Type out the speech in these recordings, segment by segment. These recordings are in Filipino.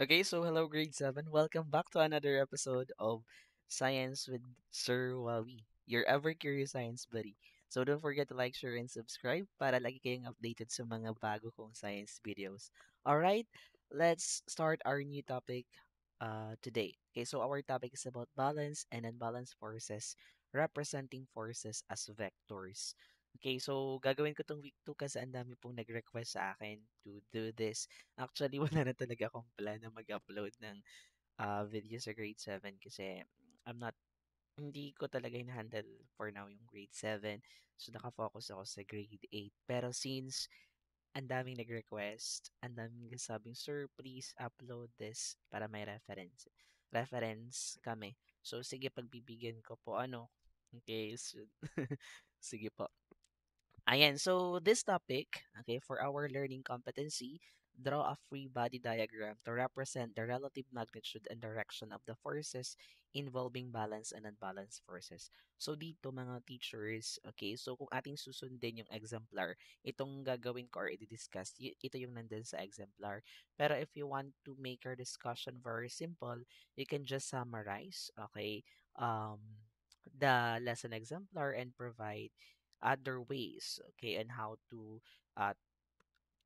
Okay, so hello, grade 7. Welcome back to another episode of Science with Sir Wawi, your ever curious science buddy. So don't forget to like, share, and subscribe para lagi kayong updated sa mga bago kong science videos. Alright, let's start our new topic today. Okay, so our topic is about balance and unbalanced forces, representing forces as vectors. Okay, so gagawin ko tong week 2 kasi ang dami pong nag-request sa akin to do this. Actually, wala na talaga akong plan na mag-upload ng video sa grade 7 kasi hindi ko talaga in-handle for now yung grade 7. So, nakafocus ako sa grade 8. Pero since ang daming nag-request, ang daming sabing, Sir, please upload this para may reference kami. So, sige, pagbibigyan ko po okay, so, sige po. Ayan, so this topic, okay, for our learning competency, draw a free body diagram to represent the relative magnitude and direction of the forces involving balance and unbalanced forces. So dito mga teachers, okay, so kung ating susundin yung exemplar, itong gagawin ko or i-discuss, ito yung nandun sa exemplar. Pero if you want to make our discussion very simple, you can just summarize, okay, the lesson exemplar and provide other ways, okay, and how to uh,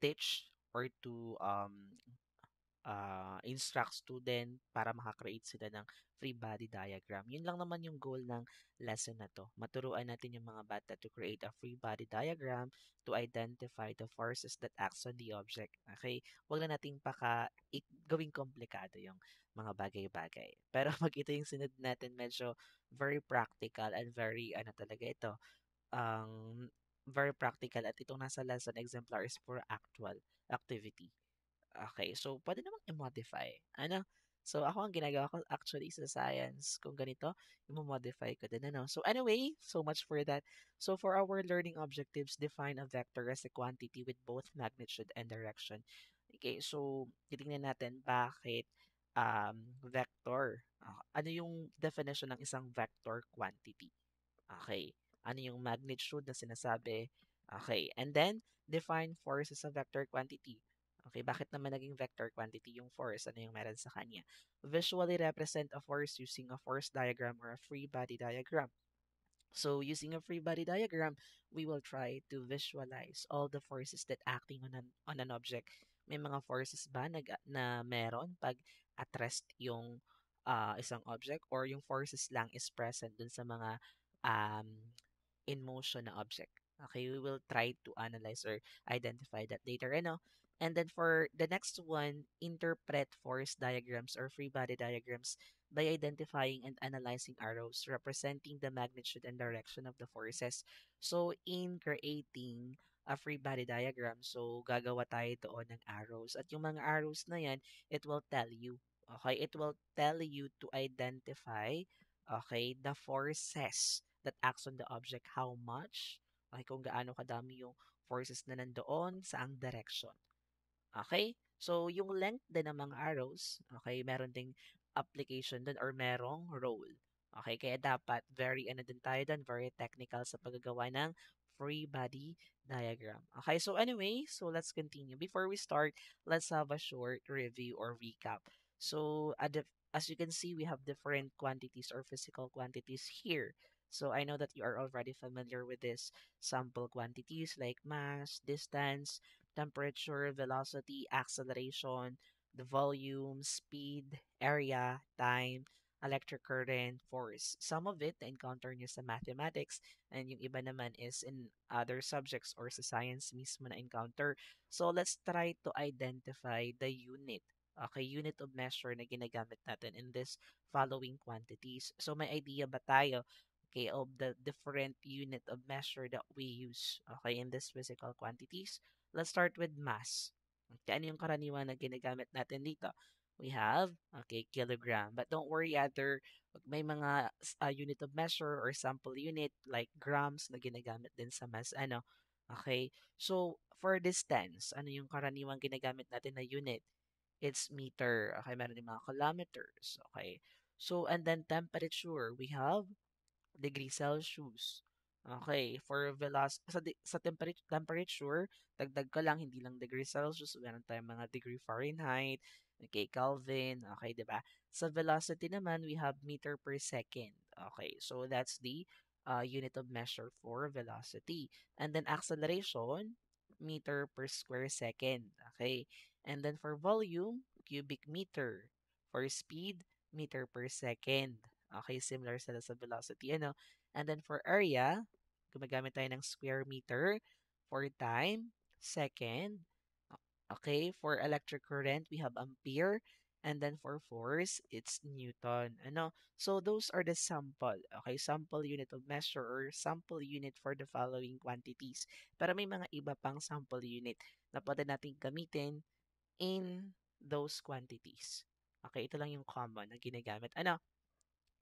teach or to instruct student para makakreate sila ng free body diagram. Yun lang naman yung goal ng lesson na to. Maturuan natin yung mga bata to create a free body diagram to identify the forces that acts on the object. Okay? Huwag na nating gawing komplikado yung mga bagay-bagay. Pero pag ito yung sinunod natin, medyo very practical and very, ano talaga ito, ang very practical at itong nasa lesson exemplar is for actual activity. Okay, so pwede namang i-modify. Ano? So ako ang ginagawa ko actually sa science, kung ganito, i-modify ko din. Ano? So anyway, so much for that. So for our learning objectives, define a vector as a quantity with both magnitude and direction. Okay, so titingnan natin bakit vector. Ano yung definition ng isang vector quantity? Okay. Ano yung magnitude na sinasabi? Okay. And then, define force as a vector quantity. Okay, bakit naman naging vector quantity yung force? Ano yung meron sa kanya? Visually represent a force using a force diagram or a free body diagram. So, using a free body diagram, we will try to visualize all the forces that acting on an object. May mga forces ba na meron pag at rest yung isang object or yung forces lang is present dun sa mga um, in motion na object. Okay, we will try to analyze or identify that later. And then for the next one, interpret force diagrams or free body diagrams by identifying and analyzing arrows representing the magnitude and direction of the forces. So, in creating a free body diagram, so gagawa tayo doon ng arrows. At yung mga arrows na yan, it will tell you, okay, it will tell you to identify, okay, the forces that acts on the object, how much, okay, kung gaano kadami yung forces na nandoon, saang direction. Okay? So, yung length din ng mga arrows, okay, meron ding application dun or merong role. Okay, kaya dapat very ano din tayo dun, very technical sa paggagawa ng free body diagram. Okay, so anyway, so let's continue. Before we start, let's have a short review or recap. So, as you can see, we have different quantities or physical quantities here. So, I know that you are already familiar with this sample quantities like mass, distance, temperature, velocity, acceleration, the volume, speed, area, time, electric current, force. Some of it na-encounter nyo sa mathematics and yung iba naman is in other subjects or sa science mismo na-encounter. So let's try to identify the unit. Okay, unit of measure na ginagamit natin in this following quantities. So may idea ba tayo, okay, of the different unit of measure that we use, okay, in this physical quantities? Let's start with mass. Okay, ano yung karaniwan na ginagamit natin dito? We have, okay, kilogram. But don't worry, may mga unit of measure or sample unit like grams na ginagamit din sa mass. Okay, so for distance, ano yung karaniwang ginagamit natin na unit? It's meter. Okay, meron din mga kilometers. Okay, so and then temperature, we have degree Celsius. Okay, for sa temperature, dagdag ko lang hindi lang degree Celsius, meron tayong mga degree Fahrenheit, Okay, Kelvin. Okay, 'di ba? Sa velocity naman, we have meter per second. Okay, so that's the unit of measure for velocity. And then acceleration, meter per square second. Okay, and then for volume, cubic meter. For speed, meter per second. Okay, similar sila sa velocity, ano? And then for area, gumagamit tayo ng square meter. For time, second. Okay, for electric current, we have ampere. And then for force, it's Newton. Ano? So those are the sample. Okay, sample unit of measure or sample unit for the following quantities. Pero may mga iba pang sample unit na pwede natin gamitin in those quantities. Okay, ito lang yung common na ginagamit. Ano?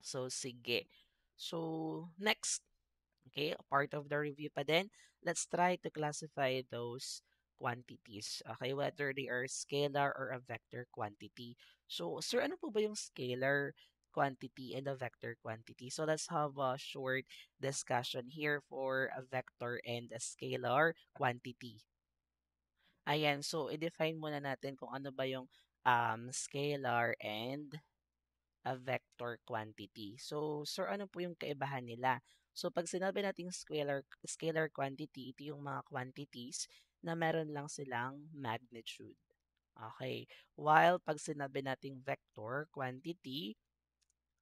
So, sige. So, next. Okay, part of the review pa din. Let's try to classify those quantities. Okay, whether they are scalar or a vector quantity. So, sir, ano po ba yung scalar quantity and a vector quantity? So, let's have a short discussion here for a vector and a scalar quantity. Ayan, so i-define muna natin kung ano ba yung scalar and a vector quantity. So, sir, ano po yung kaibahan nila? So, pag sinabi nating scalar quantity, ito yung mga quantities na meron lang silang magnitude. Okay. While pag sinabi nating vector quantity,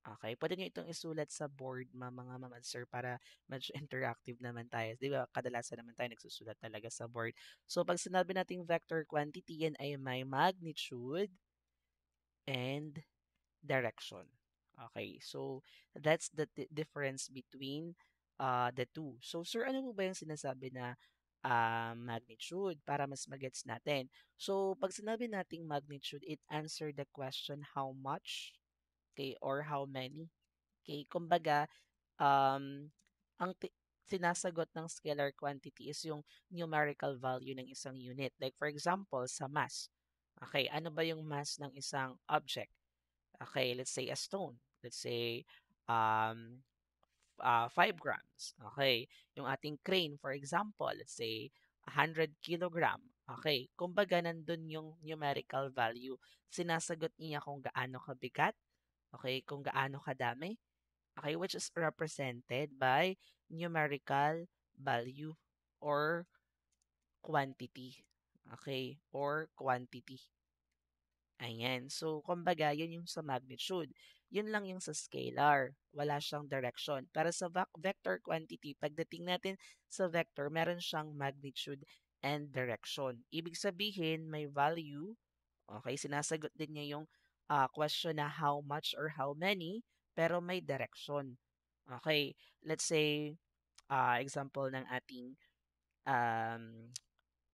okay, pwede nyo itong isulat sa board, mga mamad sir, para medyo interactive naman tayo. Di ba, kadalasan naman tayo nagsusulat talaga sa board. So, pag sinabi nating vector quantity, yan ay may magnitude and direction. Okay, so that's the difference between the two. So, sir, ano po ba yung sinasabi na magnitude para mas magets natin? So, pag sinabi nating magnitude, it answer the question how much, okay, or how many. Okay, kumbaga, ang sinasagot ng scalar quantity is yung numerical value ng isang unit. Like for example, sa mass. Okay, ano ba yung mass ng isang object? Okay, let's say a stone. Let's say um 5 grams. Okay, yung ating crane for example, let's say 100 kilogram. Okay, kumbaga nandun yung numerical value. Sinasagot niya kung gaano kabigat, okay, kung gaano kadami, okay, which is represented by numerical value or quantity. Okay, or quantity. Ayan. So, kumbaga, yun yung sa magnitude. Yun lang yung sa scalar. Wala siyang direction. Pero sa vector quantity, pagdating natin sa vector, meron siyang magnitude and direction. Ibig sabihin, may value. Okay, sinasagot din niya yung question na how much or how many, pero may direction. Okay, let's say, example ng ating um,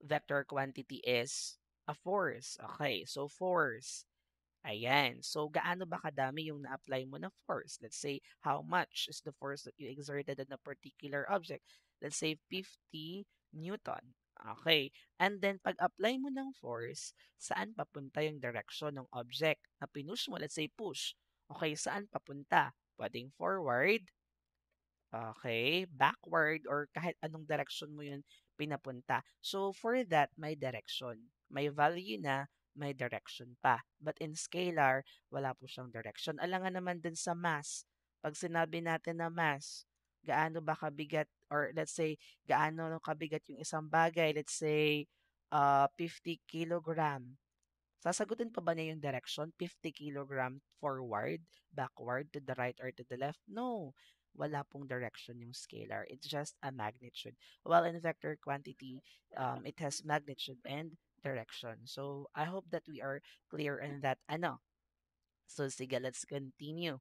vector quantity is a force. Okay, so force. Ayan. So, gaano ba kadami yung na-apply mo na force? Let's say, how much is the force that you exerted on a particular object? Let's say, 50 Newton. Okay. And then, pag-apply mo ng force, saan papunta yung direction ng object na pinush mo? Let's say, push. Okay, saan papunta? Pwedeng forward, okay, backward, or kahit anong direction mo yun pinapunta. So, for that, may direction. May value na, may direction pa. But in scalar, wala po siyang direction. Alangan naman din sa mass. Pag sinabi natin na mass, gaano ba kabigat, or let's say, gaano kabigat yung isang bagay, let's say, 50 kilogram. Sasagutin pa ba niya yung direction? 50 kilogram forward, backward, to the right, or to the left? No. Wala pong direction yung scalar. It's just a magnitude. While in vector quantity, it has magnitude and direction. So, I hope that we are clear on that. Ano? So, sige, let's continue.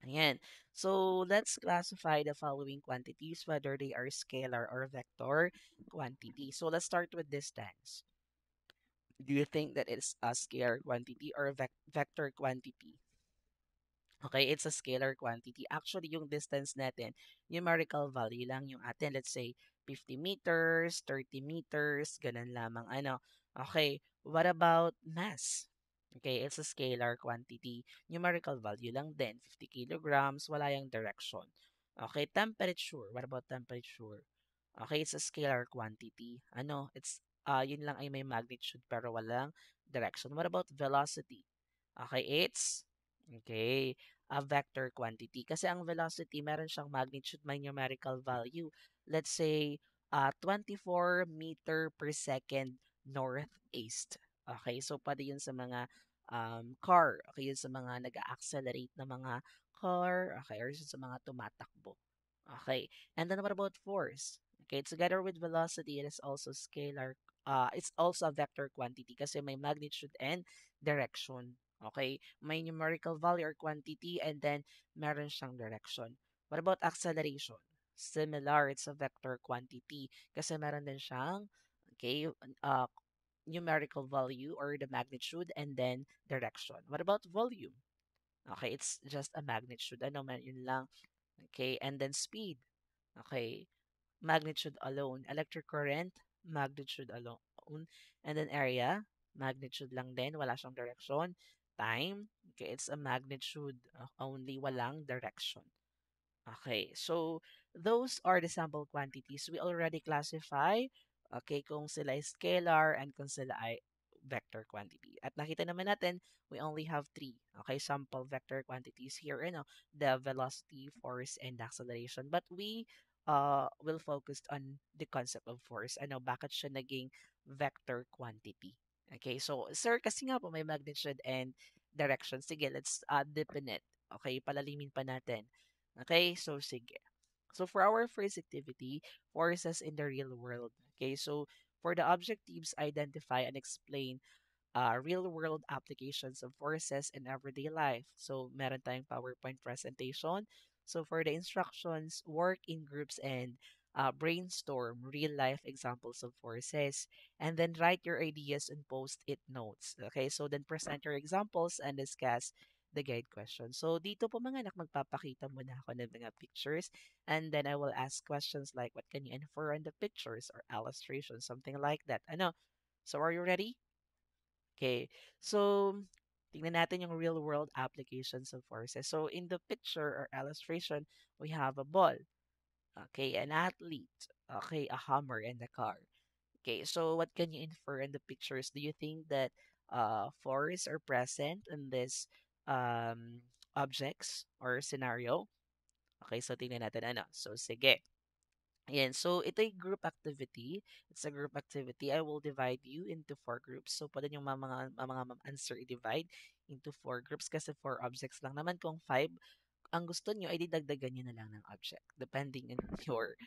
Ayan. So, let's classify the following quantities, whether they are scalar or vector quantity. So, let's start with distance. Do you think that it's a scalar quantity or a vector quantity? Okay, it's a scalar quantity. Actually, yung distance natin, numerical value lang yung atin. Let's say, 50 meters, 30 meters, ganun lamang. Ano? Okay, what about mass? Okay, it's a scalar quantity. Numerical value lang din. 50 kilograms, wala yung direction. Okay, temperature. What about temperature? Okay, it's a scalar quantity. Ano? It's yun lang ay may magnitude pero walang direction. What about velocity? Okay, it's okay, a vector quantity. Kasi ang velocity, meron siyang magnitude, may numerical value. Let's say, 24 meter per second northeast. Okay, so pwede yun sa mga car. Okay, yun sa mga nag-accelerate na mga car. Okay, or yun sa mga tumatakbo. Okay, and then what about force? Okay, together with velocity, it is also scalar. It's also a vector quantity kasi may magnitude and direction. Okay, may numerical value or quantity and then meron siyang direction. What about acceleration? Similar, it's a vector quantity kasi meron din siyang okay, uh, numerical value or the magnitude and then direction. What about volume? Okay, it's just a magnitude. Ano man, yun lang. Okay, and then speed. Okay, magnitude alone. Electric current, magnitude alone. And then area, magnitude lang din, wala siyang direction. Time, okay, it's a magnitude only, walang direction. Okay, so those are the sample quantities. We already classify, okay, kung sila ay scalar and kung sila ay vector quantity. At nakita naman natin, we only have three, okay, sample vector quantities here, the velocity, force, and acceleration. But we will focus on the concept of force. Bakit siya naging vector quantity? Okay, so, sir, kasi nga po may magnitude and direction. Sige, let's deepen it. Okay, palalimin pa natin. Okay, so sige. So for our first activity, forces in the real world. Okay, so for the objectives, identify and explain real-world applications of forces in everyday life. So, meron tayong PowerPoint presentation. So, for the instructions, work in groups and brainstorm real-life examples of forces. And then write your ideas and post-it notes. Okay, so then present your examples and discuss the guide question. So, dito po mga anak, magpapakita muna ako ng mga pictures and then I will ask questions like, what can you infer on the pictures or illustrations, something like that. So, are you ready? Okay. So, tingnan natin yung real-world applications of forces. So, in the picture or illustration, we have a ball. Okay, an athlete. Okay, a hammer and a car. Okay, so what can you infer in the pictures? Do you think that forests are present in this objects or scenario? Okay, so tingnan natin ano. So, sige. Ayan, so ito yung group activity. It's a group activity. I will divide you into four groups. So, pwede yung mga answer i-divide into four groups kasi four objects lang naman. Kung five, ang gusto nyo ay didagdagan nyo na lang ng object depending on your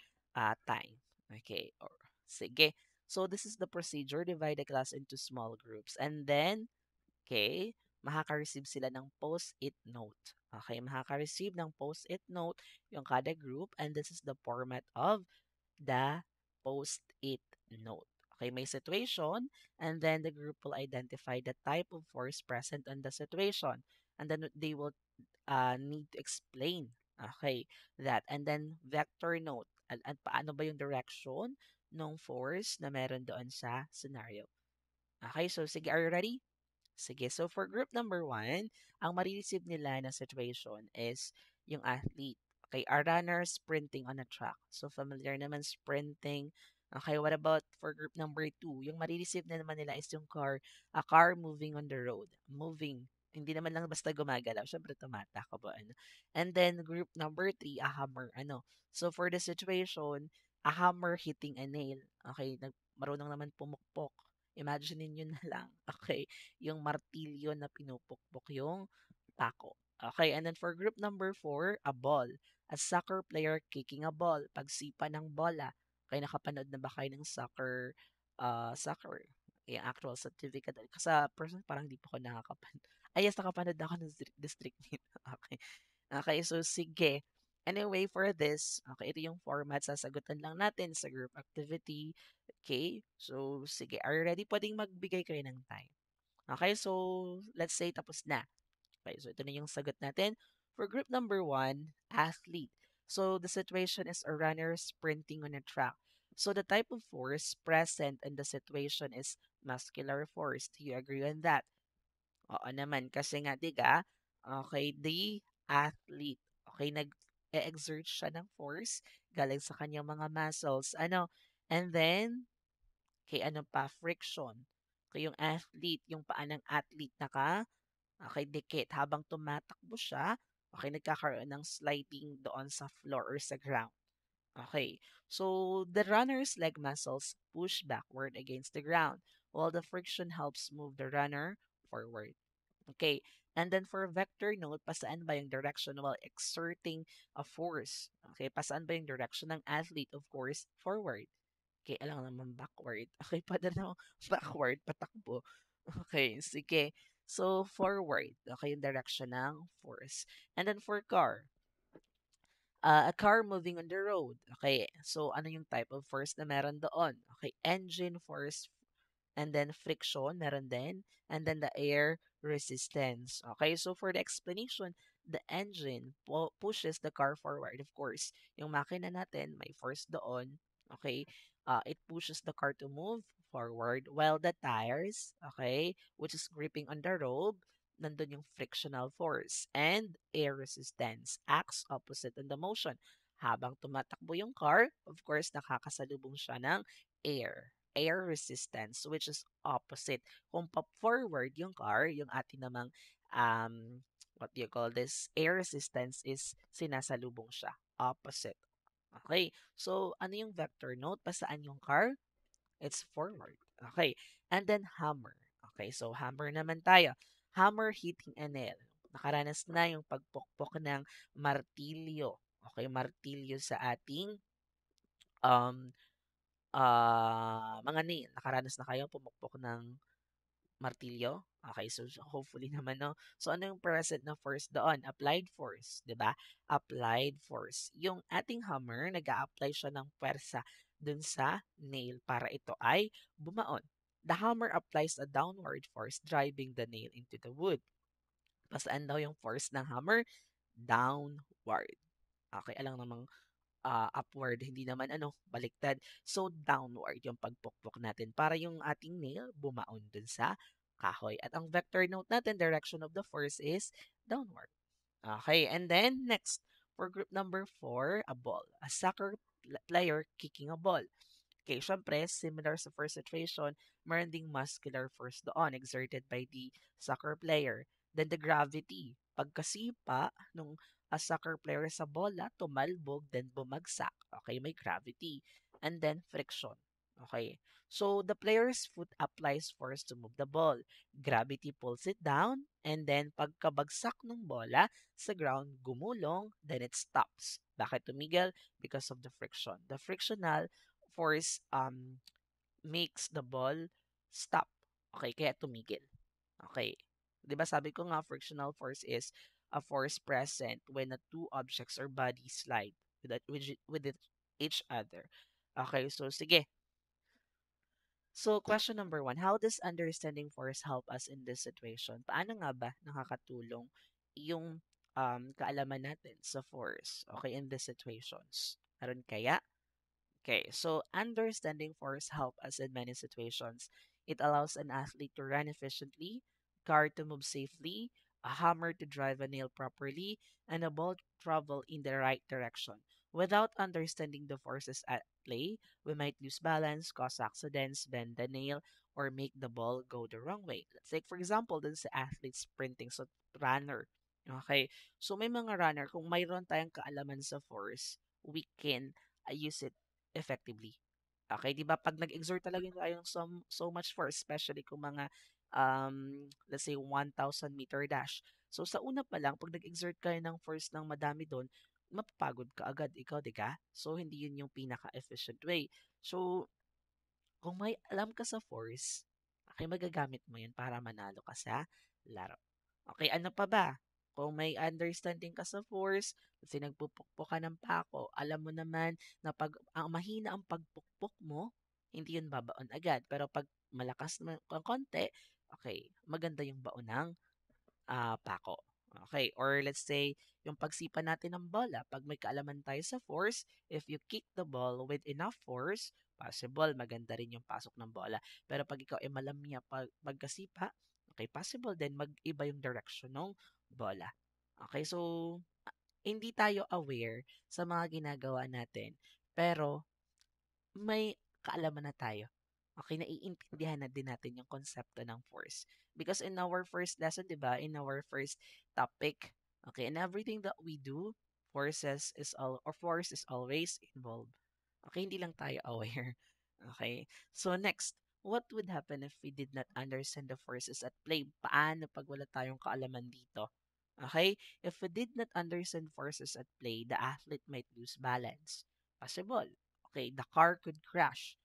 time. Okay, or sige. So, this is the procedure. Divide the class into small groups. And then, okay, makaka-receive sila ng post-it note. Okay, makaka-receive ng post-it note yung kada group and this is the format of the post-it note. Okay, may situation and then the group will identify the type of force present on the situation and then they will need to explain okay that and then vector note at paano ba yung direction ng force na meron doon sa scenario. Okay, so sige, are you ready? Sige, so for group number one, ang marireceive nila na situation is yung athlete. Okay, a runner sprinting on a track. So familiar naman sprinting. Okay, what about for group number two? Yung marireceive na naman nila is yung car, a car moving on the road. Moving. Hindi naman lang basta gumagalaw. Siyempre tumatakbo. And then group number three, a hammer. So for the situation, a hammer hitting a nail. Okay, marunong naman pumukpok. Imagine niyo na lang. Okay, yung martilyo na pinupukpok yung pako. Okay, and then for group number four, a ball. A soccer player kicking a ball. Pagsipa ng bola. Okay, nakapanood na ba kayo ng soccer? Yung actual certificate. Kasi person parang di pa ako nakakapanood. Ay, yes, nakapanood ako ng district nito. Okay. Okay, so sige. Anyway, for this, okay, ito yung format. Sasagutan lang natin sa group activity. Okay, so sige. Are you ready? Pwedeng magbigay kayo ng time. Okay, so let's say tapos na. Okay, so ito na yung sagot natin. For group number one, athlete. So the situation is a runner sprinting on a track. So the type of force present in the situation is muscular force. Do you agree on that? Oo naman, kasi nga, diga, okay, the athlete, okay, nag-exert siya ng force galing sa kanyang mga muscles. And then, Okay, ano pa? Friction. Okay, yung athlete, yung paa ng athlete okay, dikit. Habang tumatakbo siya, okay, nagkakaroon ng sliding doon sa floor or sa ground. Okay, so the runner's leg muscles push backward against the ground, while the friction helps move the runner forward. Okay, and then for vector note, pasaan ba yung direction while exerting a force? Okay, pasaan ba yung direction ng athlete? Of course, forward. Okay, alam naman backward. Okay, pada na backward, patakbo. Okay, sige. So, forward. Okay, yung direction ng force. And then for car, a car moving on the road. Okay, so ano yung type of force na meron doon? Okay, engine force, and then friction, meron din, and then the air resistance. Okay, so for the explanation, the engine pushes the car forward. Of course, yung makina natin, may force doon. Okay, it pushes the car to move forward, while the tires, okay, which is gripping on the rope, nandun yung frictional force, and air resistance acts opposite on the motion. Habang tumatakbo yung car, of course, nakakasalubong siya ng air resistance, which is opposite. Kung pa-forward yung car, yung atin namang, what do you call this? Air resistance is sinasalubong siya. Opposite. Okay. So, ano yung vector note? Pasaan yung car? It's forward. Okay. And then hammer. Okay. So, hammer naman tayo. Hammer hitting a nail. Nakaranas na yung pagpukpok ng martilyo. Okay. Martilyo sa ating um, mga nail. Nakaranas na kayo pumukpok ng martilyo? Okay, so hopefully naman, no? So, ano yung present na force doon? Applied force, di ba? Applied force. Yung ating hammer, nag-a-apply siya ng pwersa dun sa nail para ito ay bumaon. The hammer applies a downward force driving the nail into the wood. Saan daw yung force ng hammer? Downward. Okay, alang namang upward, hindi naman baliktad. So, downward yung pagpukpok natin para yung ating nail bumaon dun sa kahoy. At ang vector note natin, direction of the force is downward. Okay, and then next, for group number 4, a ball. A soccer player kicking a ball. Okay, syempre, similar sa first situation, meron ding muscular force doon exerted by the soccer player. Then the gravity, pagkasipa nung soccer player sa bola, tumalbog, then bumagsak. Okay, may gravity. And then friction. Okay, so the player's foot applies force to move the ball. Gravity pulls it down, and then pagkabagsak ng bola sa ground, gumulong, then it stops. Bakit tumigil? Because of the friction. The frictional force makes the ball stop. Okay, kaya tumigil. Okay. 'Di ba sabi ko nga frictional force is a force present when the two objects or bodies slide with each other. Okay, so sige. So question number 1, how does understanding force help us in this situation? Paano nga ba nakakatulong yung kaalaman natin sa force, okay, in these situations? Meron kaya? Okay, so understanding force help us in many situations. It allows an athlete to run efficiently, car to move safely, a hammer to drive a nail properly, and a ball to travel in the right direction. Without understanding the forces at play, we might lose balance, cause accidents, bend the nail, or make the ball go the wrong way. Let's take for example, dun sa athlete sprinting, so runner. Okay, so may mga runner, kung mayroon tayong kaalaman sa force, we can use it effectively. Okay, 'di ba pag nag-exert talaga tayo ng so much force, especially kung mga let's say 1,000 meter dash. So sa una pa lang pag nag-exert kayo ng force ng madami doon, mapapagod ka agad ikaw, 'di ka? So hindi 'yun yung pinaka-efficient way. So kung may alam ka sa force, okay, magagamit mo 'yun para manalo ka sa laro. Okay, ano pa ba? Kung may understanding ka sa force, kasi nagpupukpok ka ng pako, alam mo naman na pag mahina ang pagpukpok mo, hindi 'yun babaon agad. Pero pag malakas naman ng konti, okay, maganda yung baon ng pako. Okay, or let's say, yung pagsipa natin ng bola, pag may kaalaman tayo sa force, if you kick the ball with enough force, possible, maganda rin yung pasok ng bola. Pero pag ikaw ay malamya pagkasipa, okay, possible din mag-iba yung direction ng bola. Okay, so, hindi tayo aware sa mga ginagawa natin, pero may kaalaman na tayo. Okay, naiintindihan na din natin yung konsepto ng force. Because in our first lesson, di ba, in our first topic, okay, and everything that we do, force is always involved. Okay, hindi lang tayo aware. Okay, so next, what would happen if we did not understand the forces at play? Paano pag wala tayong kaalaman dito? Okay, if we did not understand forces at play, the athlete might lose balance. Possible. Okay, the car could crash.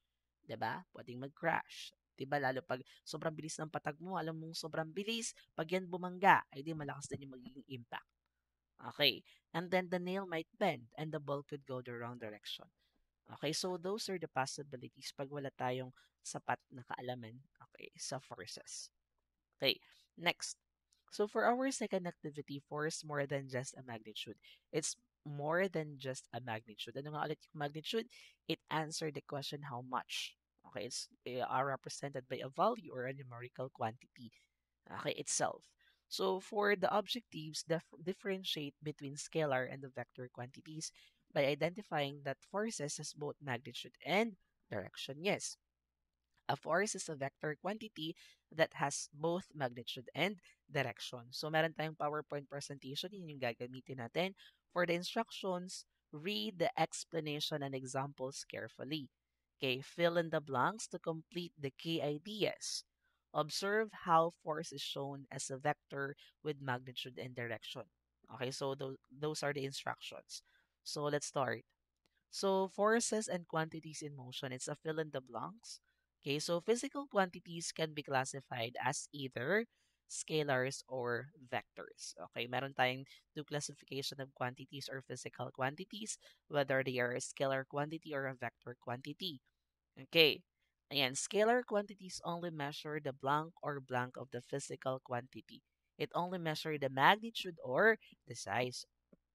'Di ba? Puwedeng mag-crash. 'Di ba lalo 'pag sobrang bilis ng patag mo, alam mong sobrang bilis, 'pag 'yan bumangga, ay di malakas din yung magiging impact. Okay. And then the nail might bend and the ball could go the wrong direction. Okay, so those are the possibilities 'pag wala tayong sapat na kaalaman, okay, sa forces. Okay, next. So for our second activity, force more than just a magnitude. It's more than just a magnitude. Ano nga ulit yung magnitude? It answered the question how much. Okay, it's are represented by a value or a numerical quantity. Okay, itself. So for the objectives, differentiate between scalar and the vector quantities by identifying that forces has both magnitude and direction. Yes, a force is a vector quantity that has both magnitude and direction. So, meron tayong PowerPoint presentation. Yun yung gagamitin natin. For the instructions, read the explanation and examples carefully. Okay, fill in the blanks to complete the key ideas. Observe how force is shown as a vector with magnitude and direction. Okay, so those are the instructions. So, let's start. So forces and quantities in motion, it's a fill in the blanks. Okay, so physical quantities can be classified as either scalars or vectors. Okay, meron tayong two classification of quantities or physical quantities, whether they are a scalar quantity or a vector quantity. Okay, ayan, scalar quantities only measure the blank or blank of the physical quantity. It only measure the magnitude or the size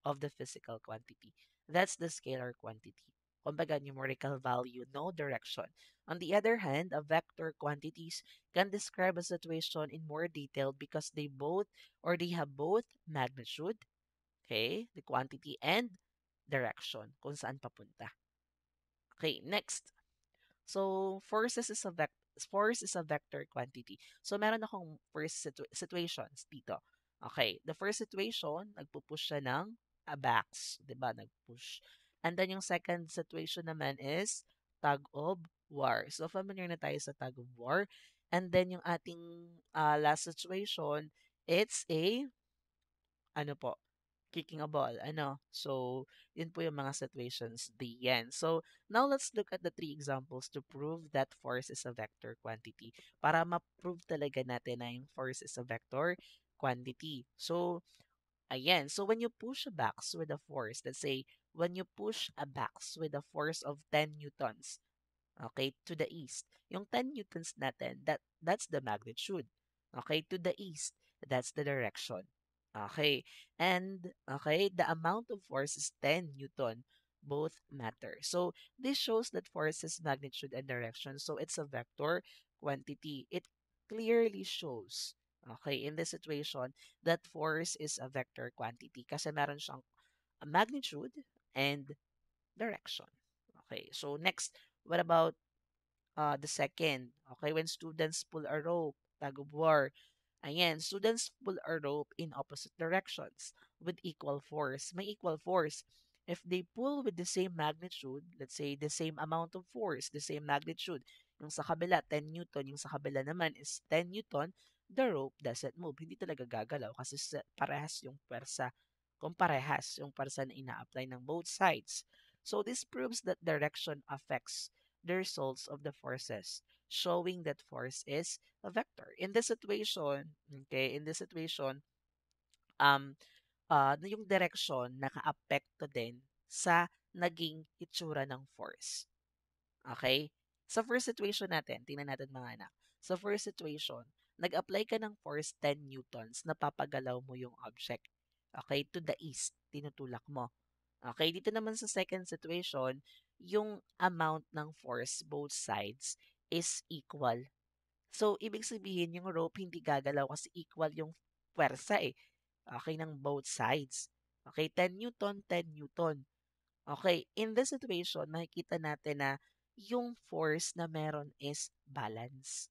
of the physical quantity. That's the scalar quantity. Kumbaga, numerical value, no direction. On the other hand, a vector quantities can describe a situation in more detail because they have both magnitude, okay, the quantity, and direction, kung saan papunta. Okay, next. So, force is a vector quantity. So, meron akong first situations dito. Okay, the first situation, nagpupush siya ng a backs, 'di ba? Nagpush. And then yung second situation naman is tug of war. So, familiar na tayo sa tug of war. And then yung ating last situation, it's a ano po, kicking a ball. Ano? So, yun po yung mga situations diyan. So, now let's look at the three examples to prove that force is a vector quantity. Para ma-prove talaga natin na yung force is a vector quantity. So, ayan. So, when you push a box with a force, let's say, when you push a box with a force of 10 newtons, okay, to the east. Yung 10 newtons natin, that's the magnitude. Okay, to the east, that's the direction. Okay, and okay, the amount of force is 10 newton. Both matter. So this shows that force has magnitude and direction. So it's a vector quantity. It clearly shows, okay, in this situation, that force is a vector quantity kasi meron siyang a magnitude and direction. Okay, so next, what about the second? Okay, when students pull a rope, tug of war. Ayan, students pull a rope in opposite directions with equal force. May equal force. If they pull with the same magnitude, let's say the same amount of force, the same magnitude, yung sa kabila 10 newton, yung sa kabila naman is 10 newton, the rope doesn't move. Hindi talaga gagalaw kasi parehas yung pwersa. Kung parehas yung pwersa na ina-apply ng both sides. So this proves that direction affects the results of the forces, showing that force is a vector. In this situation, okay, in this situation, um, yung direction nakaapekto din sa naging itsura ng force. Okay? Sa first situation natin, tingnan natin mga anak. Sa first situation, nag-apply ka ng force 10 newtons, napapagalaw mo yung object. Okay? To the east, tinutulak mo. Okay? Dito naman sa second situation, yung amount ng force both sides is equal. So, ibig sabihin, yung rope hindi gagalaw kasi equal yung pwersa eh. Okay, ng both sides. Okay, 10 newton, 10 newton. Okay, in this situation, makikita natin na yung force na meron is balance.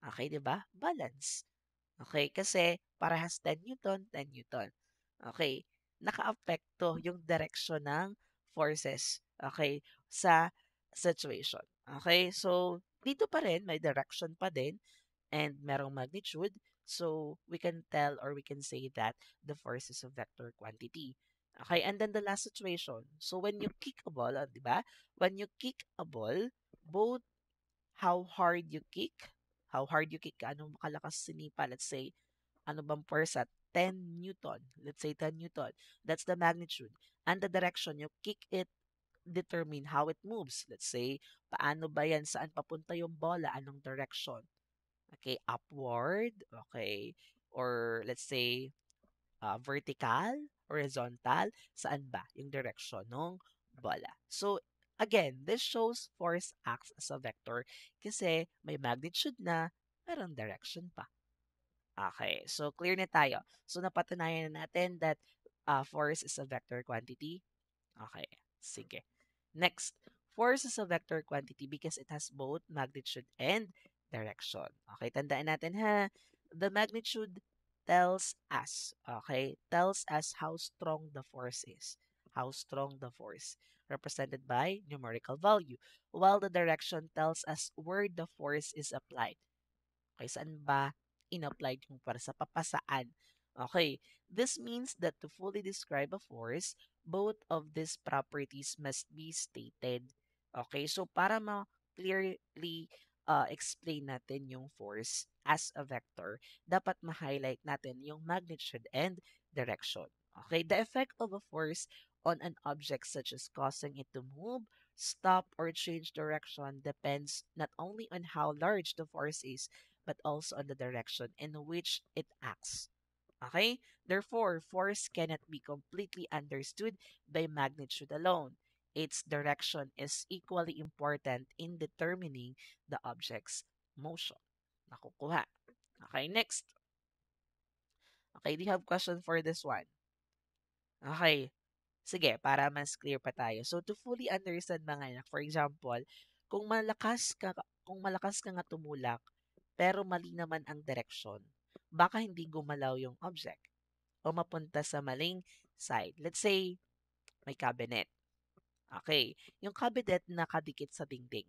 Okay, 'di ba? Balance. Okay, kasi parehas 10 Newton, 10 Newton. Okay, nakaapekto yung direksyon ng forces, okay, sa situation. Okay, so dito pa rin, may direction pa din and merong magnitude. So we can tell or we can say that the force is a vector quantity. Okay, and then the last situation. So when you kick a ball, di ba? When you kick a ball, both how hard you kick, anong kalakas sinipa, let's say, ano bang force 10 Newton. Let's say 10 Newton. That's the magnitude. And the direction you kick it determine how it moves. Let's say, paano ba yan? Saan papunta yung bola? Anong direction? Okay, upward. Okay. Or let's say, vertical, horizontal. Saan ba yung direction ng bola? So, again, this shows force acts as a vector kasi may magnitude na, merong direction pa. Okay, so clear na tayo. So napatunayan na natin that force is a vector quantity. Okay, sige. Next, force is a vector quantity because it has both magnitude and direction. Okay, tandaan natin ha. The magnitude tells us how strong the force is. How strong the force, represented by numerical value. While the direction tells us where the force is applied. Okay, saan ba in-applied yung para sa papasaan? Okay, this means that to fully describe a force, both of these properties must be stated. Okay, so para ma-clearly explain natin yung force as a vector, dapat ma-highlight natin yung magnitude and direction. Okay, the effect of a force on an object such as causing it to move, stop, or change direction depends not only on how large the force is, but also on the direction in which it acts. Okay? Therefore, force cannot be completely understood by magnitude alone. Its direction is equally important in determining the object's motion. Nakukuha. Okay, next. Okay, do you have question for this one? Okay. Sige, para mas clear pa tayo. So, to fully understand mga anak, for example, kung malakas ka nga tumulak, pero mali naman ang direksyon, baka hindi gumalaw yung object o mapunta sa maling side. Let's say, may cabinet. Okay. Yung cabinet nakadikit sa dingding.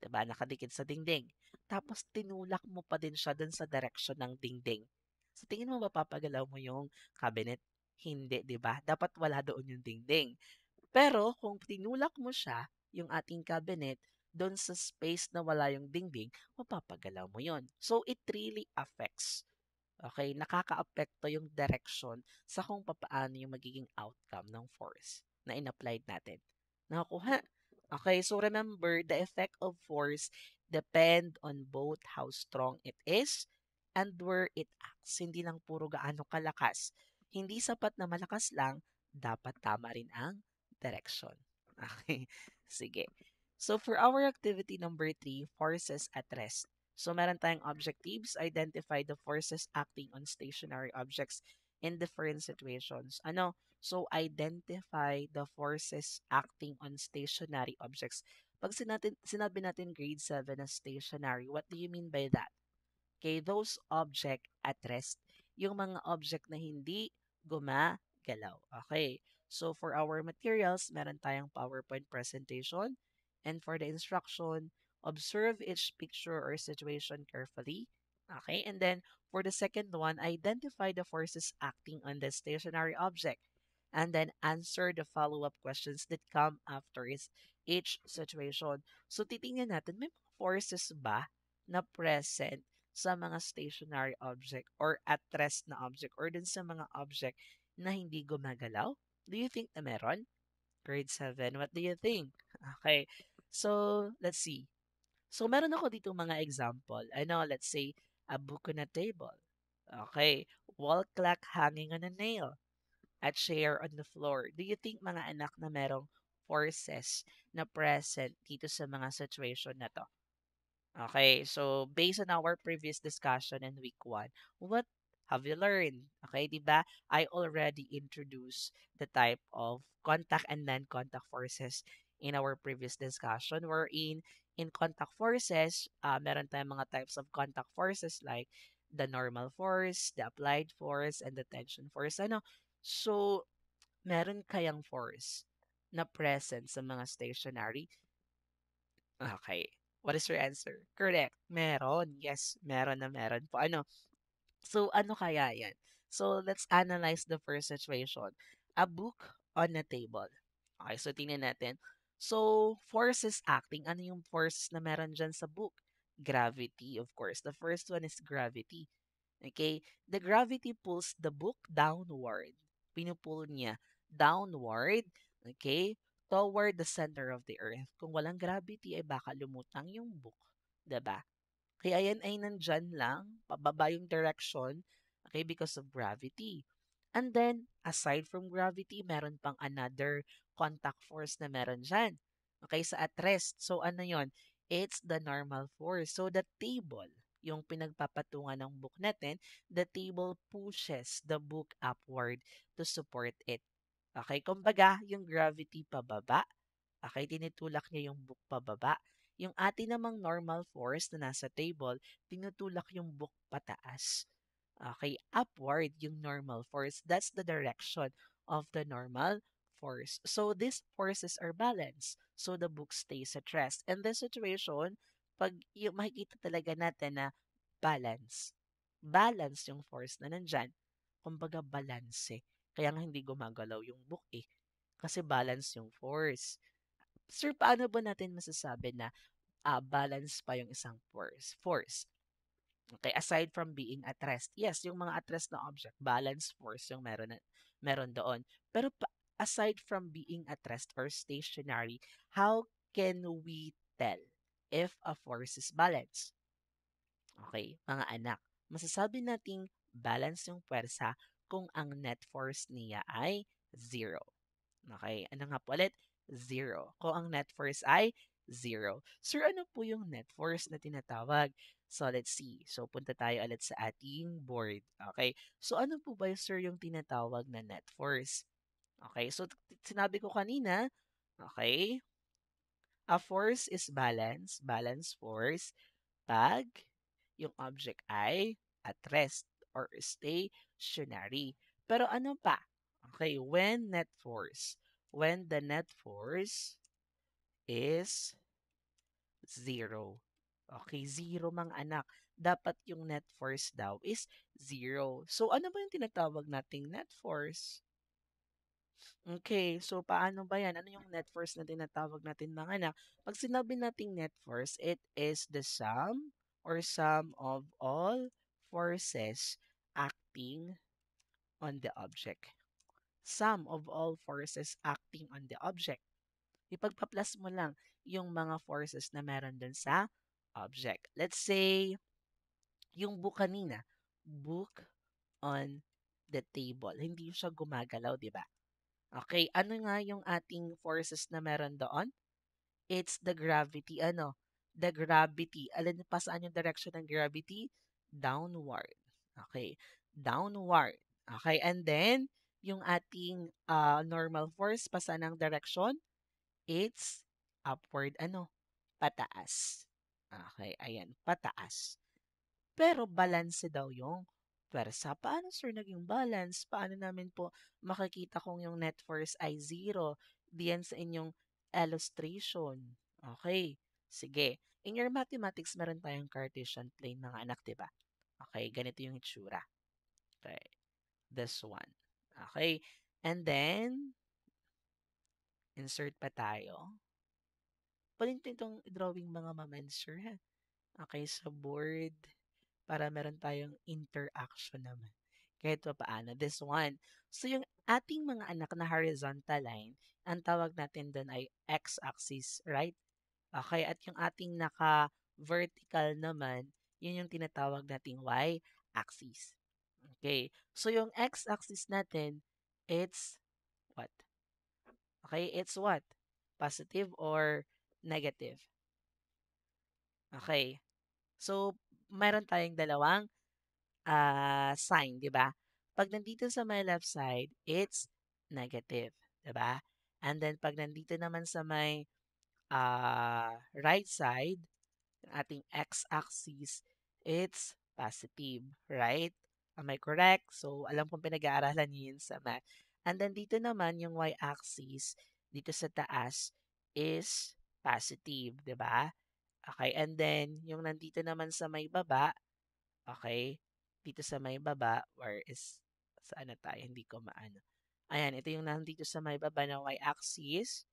'Di ba? Nakadikit sa dingding. Tapos tinulak mo pa din siya dun sa direction ng dingding. Sa tingin mo ba papagalaw mo yung cabinet? Hindi, 'di ba? Dapat wala doon yung dingding. Pero kung tinulak mo siya, yung ating cabinet, doon sa space na wala yung dingding, mapapagalaw mo yon. So, it really affects. Okay, nakakaapekto yung direction sa kung papaano yung magiging outcome ng force na in-applied natin. Nakakuha? Okay, so remember, the effect of force depend on both how strong it is and where it acts. Hindi lang puro gaano kalakas. Hindi sapat na malakas lang, dapat tama rin ang direction. Okay, sige. So for our activity number 3, forces at rest. So meron tayong objectives, identify the forces acting on stationary objects in different situations. Ano? So identify the forces acting on stationary objects. Pag sinabi natin grade 7 na stationary, what do you mean by that? Okay, those object at rest, yung mga object na hindi gumagalaw. Okay, so for our materials, meron tayong PowerPoint presentation. And for the instruction, observe each picture or situation carefully. Okay, and then for the second one, identify the forces acting on the stationary object. And then answer the follow-up questions that come after each situation. So titingnan natin, may mga forces ba na present sa mga stationary object or at rest na object or dun sa mga object na hindi gumagalaw? Do you think na meron? Grade 7, what do you think? Okay, so let's see. So meron ako dito mga example. Ano, let's say, a book on a table. Okay, wall clock hanging on a nail. A chair on the floor. Do you think mga anak na merong forces na present dito sa mga situation na to? Okay, so based on our previous discussion in week 1, what have you learned? Okay, di ba? I already introduced the type of contact and non-contact forces in our previous discussion wherein in contact forces, meron tayong mga types of contact forces like the normal force, the applied force, and the tension force. Ano? So, meron kayang force na present sa mga stationary? Okay. What is your answer? Correct. Meron. Yes, meron na meron po. Ano? So, ano kaya yan? So, let's analyze the first situation. A book on a table. Okay, so tingnan natin. So, forces acting. Ano yung forces na meron dyan sa book? Gravity, of course. The first one is gravity. Okay? The gravity pulls the book downward. Pinupull niya downward, okay, toward the center of the earth. Kung walang gravity, ay baka lumutang yung book. 'Di ba? Kaya yan ay nandyan lang, pababa yung direction, okay, because of gravity. And then, aside from gravity, meron pang another contact force na meron dyan. Okay, sa at rest. So, ano yon? It's the normal force. So, the table, yung pinagpapatungan ng book natin, the table pushes the book upward to support it. Okay, kumbaga, yung gravity pababa, okay, tinutulak niya yung book pababa. Yung atin namang normal force na nasa table, tinutulak yung book pataas. Okay, upward yung normal force. That's the direction of the normal force. So these forces are balanced. So the book stays at rest. In this situation, pag yung makikita talaga natin na balance. Balance yung force na nandyan. Kumbaga balance eh. Kaya nga hindi gumagalaw yung book eh. Kasi balance yung force. Sir, paano ba natin masasabi na balance pa yung isang force? Force. Okay, aside from being at rest. Yes, yung mga at rest na object, balance force yung meron doon. Pero aside from being at rest or stationary, how can we tell if a force is balanced? Okay, mga anak, masasabi nating balance yung pwersa kung ang net force niya ay zero. Okay, ano nga po ulit? Zero. Kung ang net force ay zero. Sir, ano po yung net force na tinatawag? So, let's see. So, punta tayo ulit sa ating board. Okay, so ano po ba, sir, yung tinatawag na net force? Okay, so sinabi ko kanina, okay, a force is balance force, pag yung object ay at rest or stationary. Pero ano pa? Okay, when the net force is zero. Okay, zero mga anak. Dapat yung net force daw is zero. So, ano ba yung tinatawag nating net force? Okay, so paano ba yan? Ano yung net force na tinatawag natin mga anak? Pag sinabi nating net force, it is the sum or sum of all forces acting on the object. Sum of all forces acting on the object. Ipagpa-plus mo lang yung mga forces na meron dun sa object. Let's say, yung book kanina, book on the table. Hindi siya gumagalaw, di ba? Okay, ano nga yung ating forces na meron doon? It's the gravity. Ano? The gravity. Alin pa saan yung direction ng gravity? Downward. Okay. Downward. Okay. And then, yung ating normal force, pa saan ang direction? It's upward. Ano? Pataas. Okay. Ayan. Pataas. Pero balanse daw yung pwersa. Paano sir naging balance? Paano namin po makikita kung yung net force ay zero? Diyan sa inyong illustration. Okay. Sige. In your mathematics, meron tayong Cartesian plane mga anak, diba? Okay. Ganito yung itsura. Okay. This one. Okay. And then, insert pa tayo. Pwede itong drawing mga mamans, sir, ha? Okay, sa board para meron tayong interaction naman. Kahit pa paano. This one. So, yung ating mga anak na horizontal line, ang tawag natin doon ay x-axis, right? Okay, at yung ating naka-vertical naman, yun yung tinatawag nating y-axis. Okay, so yung x-axis natin, it's what? Okay, it's what? Positive or negative? Okay, so meron tayong dalawang sign, 'di ba? Pag nandito sa my left side, it's negative, 'di ba? And then pag nandito naman sa may right side, yung ating x-axis, it's positive, right? Am I correct? So, alam kong pinag-aaralan niyo yun sa math. And then dito naman, yung y-axis, dito sa taas, is positive, di ba? Okay, and then, yung nandito naman sa may baba, okay, dito sa may baba, where is, saan na tayo? Hindi ko maano. Ayan, ito yung nandito sa may baba na y-axis,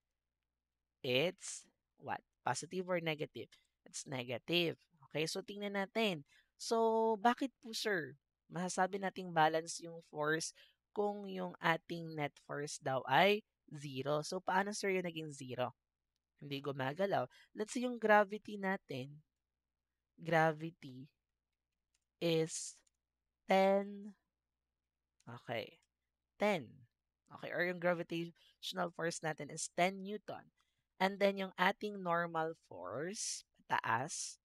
it's what? Positive or negative? It's negative. Okay, so tingnan natin. So, bakit po sir? Masasabi nating balance yung force kung yung ating net force daw ay zero. So, paano sir yung naging zero? Hindi gumagalaw. Let's say yung gravity natin, gravity is 10, okay, 10. Okay, or yung gravitational force natin is 10 Newton. And then yung ating normal force, taas,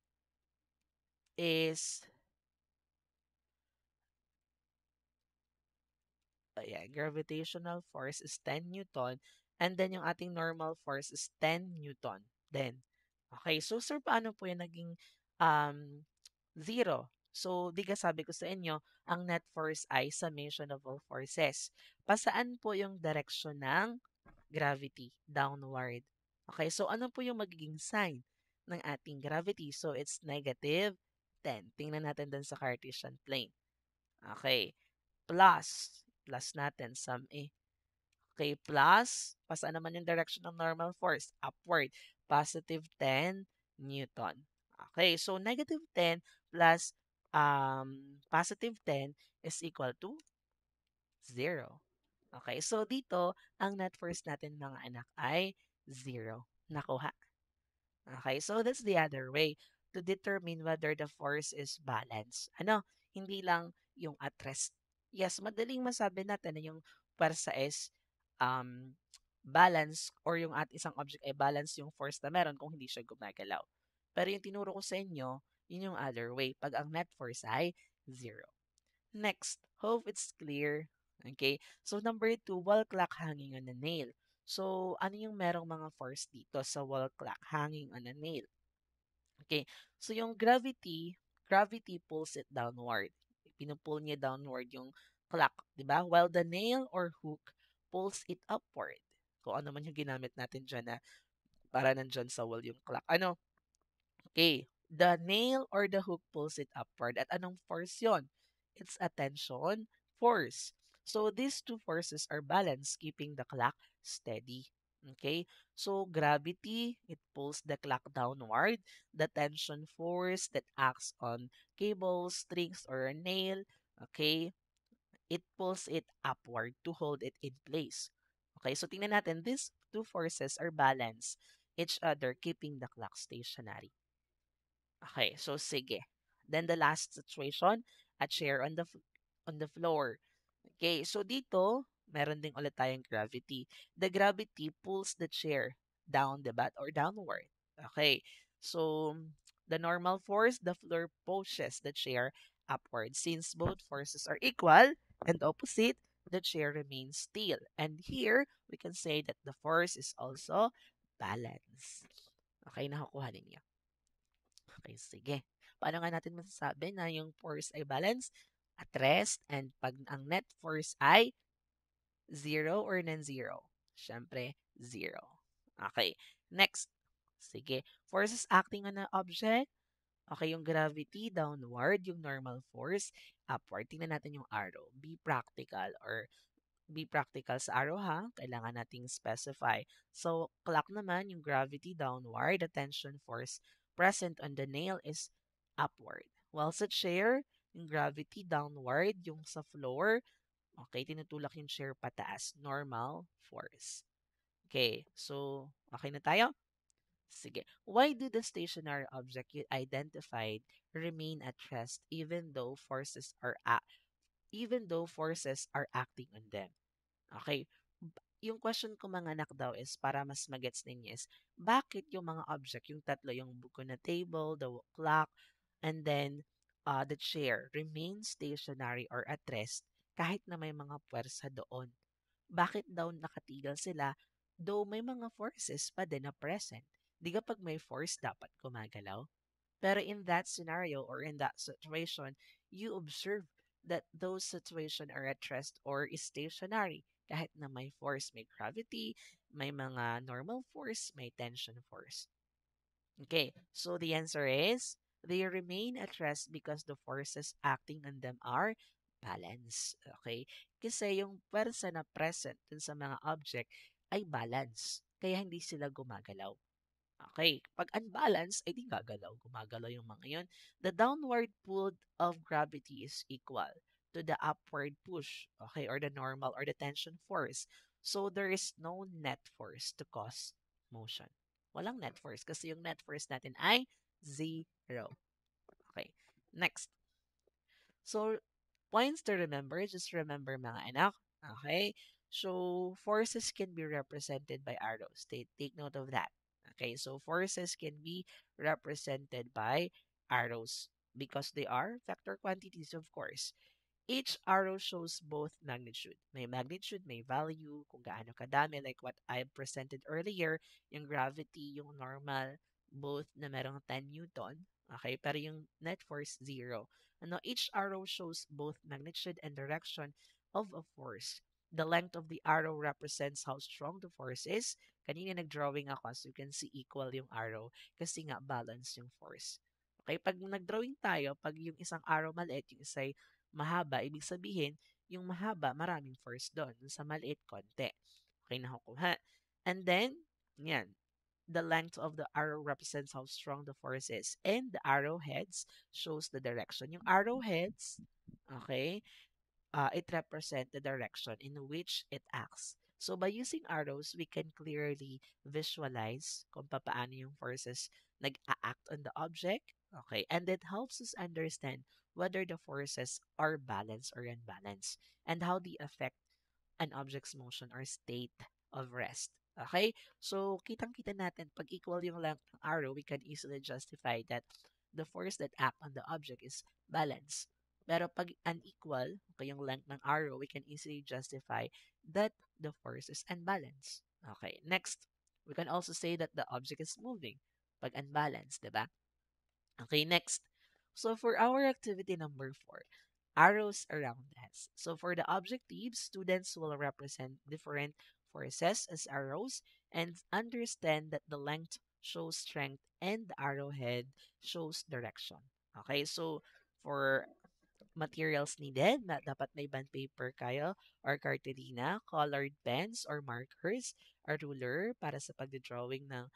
is, ayan, gravitational force is 10 Newton. And then yung ating normal force is 10 Newton. Then, okay, so sir, paano po yung naging zero? So, di ka sabi ko sa inyo, ang net force ay summation of all forces. Pasaan po yung direction ng gravity? Downward. Okay, so ano po yung magiging sign ng ating gravity? So, it's negative 10. Tingnan natin dun sa Cartesian plane. Okay, plus. Plus natin, sum A. Okay, plus. Pasaan naman yung direction ng normal force? Upward. Positive 10 Newton. Okay, so negative 10 plus positive 10 is equal to 0. Okay, so dito, ang net force natin mga anak ay 0. Nakuha. Okay, so that's the other way to determine whether the force is balanced. Ano, hindi lang yung at rest. Yes, madaling masabi natin na yung pwersa is um, balance or yung at isang object ay balance yung force na meron kung hindi siya gumagalaw. Pero yung tinuro ko sa inyo, yun yung other way pag ang net force ay 0. Next, hope it's clear. Okay, so number 2, wall clock hanging on a nail. So, ano yung merong mga force dito sa wall clock hanging on a nail? Okay, so yung gravity pulls it downward. Pinupull niya downward yung clock, di ba? While the nail or hook pulls it upward. Kung ano man yung ginamit natin dyan na para nandyan sa wall yung clock. Ano? Okay, the nail or the hook pulls it upward. At anong force yon? It's a tension force. So these two forces are balanced, keeping the clock steady. Okay, so gravity, it pulls the clock downward. The tension force that acts on cables, strings, or a nail, okay, it pulls it upward to hold it in place. Okay, so tingnan natin, these two forces are balanced each other, keeping the clock stationary. Okay, so sige. Then the last situation, a chair on the floor. Okay, so dito, meron ding ulit tayong gravity. The gravity pulls the chair down, diba? Or downward. Okay, so the normal force, the floor pushes the chair upward. Since both forces are equal and opposite, the chair remains still. And here, we can say that the force is also balanced. Okay, nakukuha ninyo. Okay, sige. Paano nga natin masasabi na yung force ay balance at rest and pag ang net force ay zero or non-zero? Siyempre, zero. Okay, next. Sige. Forces acting on an object. Okay, yung gravity downward, yung normal force upward. Tingnan natin yung arrow. Be practical sa arrow ha. Kailangan nating specify. So, clock naman, yung gravity downward, the tension force present on the nail is upward. While sa chair, yung gravity downward, yung sa floor, okay, tinutulak yung chair pataas, normal force. Okay, so, okay na tayo? Sige. Why do the stationary object you identified remain at rest even though forces are acting on them? Okay. Yung question ko mga anak daw is para mas magets ninyo is bakit yung mga object, yung tatlo, yung buko na table, the clock, and then the chair remain stationary or at rest kahit na may mga puwersa doon. Bakit daw nakatigil sila Though may mga forces pa din na present. Di ka pag may force, dapat gumagalaw. Pero in that scenario or in that situation, you observe that those situation are at rest or is stationary. Kahit na may force, may gravity, may mga normal force, may tension force. Okay, so the answer is they remain at rest because the forces acting on them are balanced. Okay, kasi yung pwersa na present dun sa mga object ay balance, kaya hindi sila gumagalaw. Okay, pag unbalanced, ay di gagalaw, gumagalaw yung mga yun. The downward pull of gravity is equal to the upward push, okay, or the normal or the tension force. So there is no net force to cause motion. Walang net force kasi yung net force natin ay zero. Okay, next. So, points to remember, just remember mga anak. Okay? So, forces can be represented by arrows. Take note of that. Okay, so forces can be represented by arrows because they are vector quantities, of course. Each arrow shows both magnitude. May magnitude, may value, kung gaano kadami, like what I presented earlier, yung gravity, yung normal, both na merong 10 Newton. Okay, pero yung net force, 0. Ano, each arrow shows both magnitude and direction of a force. The length of the arrow represents how strong the force is. Kanina nag-drawing ako, so you can see equal yung arrow kasi nga balance yung force. Okay, pag nag-drawing tayo, pag yung isang arrow maliit, yung isa ay mahaba, ibig sabihin, yung mahaba, maraming force doon. Yung sa maliit, konti. Okay, nakukuha. And then, yan, the length of the arrow represents how strong the force is. And the arrowheads shows the direction. Yung arrowheads, okay, it represents the direction in which it acts. So by using arrows, we can clearly visualize kung paano yung forces nag-act on the object. Okay, and it helps us understand whether the forces are balanced or unbalanced and how they affect an object's motion or state of rest. Okay? So, kitang-kita natin, pag equal yung length ng arrow, we can easily justify that the force that act on the object is balanced. Pero pag unequal, okay, yung length ng arrow, we can easily justify that the force is unbalanced. Okay, next. We can also say that the object is moving pag unbalanced, di ba? Okay, next. So for our activity number 4, arrows around us. So for the objectives, students will represent different forces as arrows and understand that the length shows strength and the arrowhead shows direction. Okay, so for materials needed, dapat may bond paper kayo or cartolina, colored pens or markers, a ruler para sa pagdodrawing ng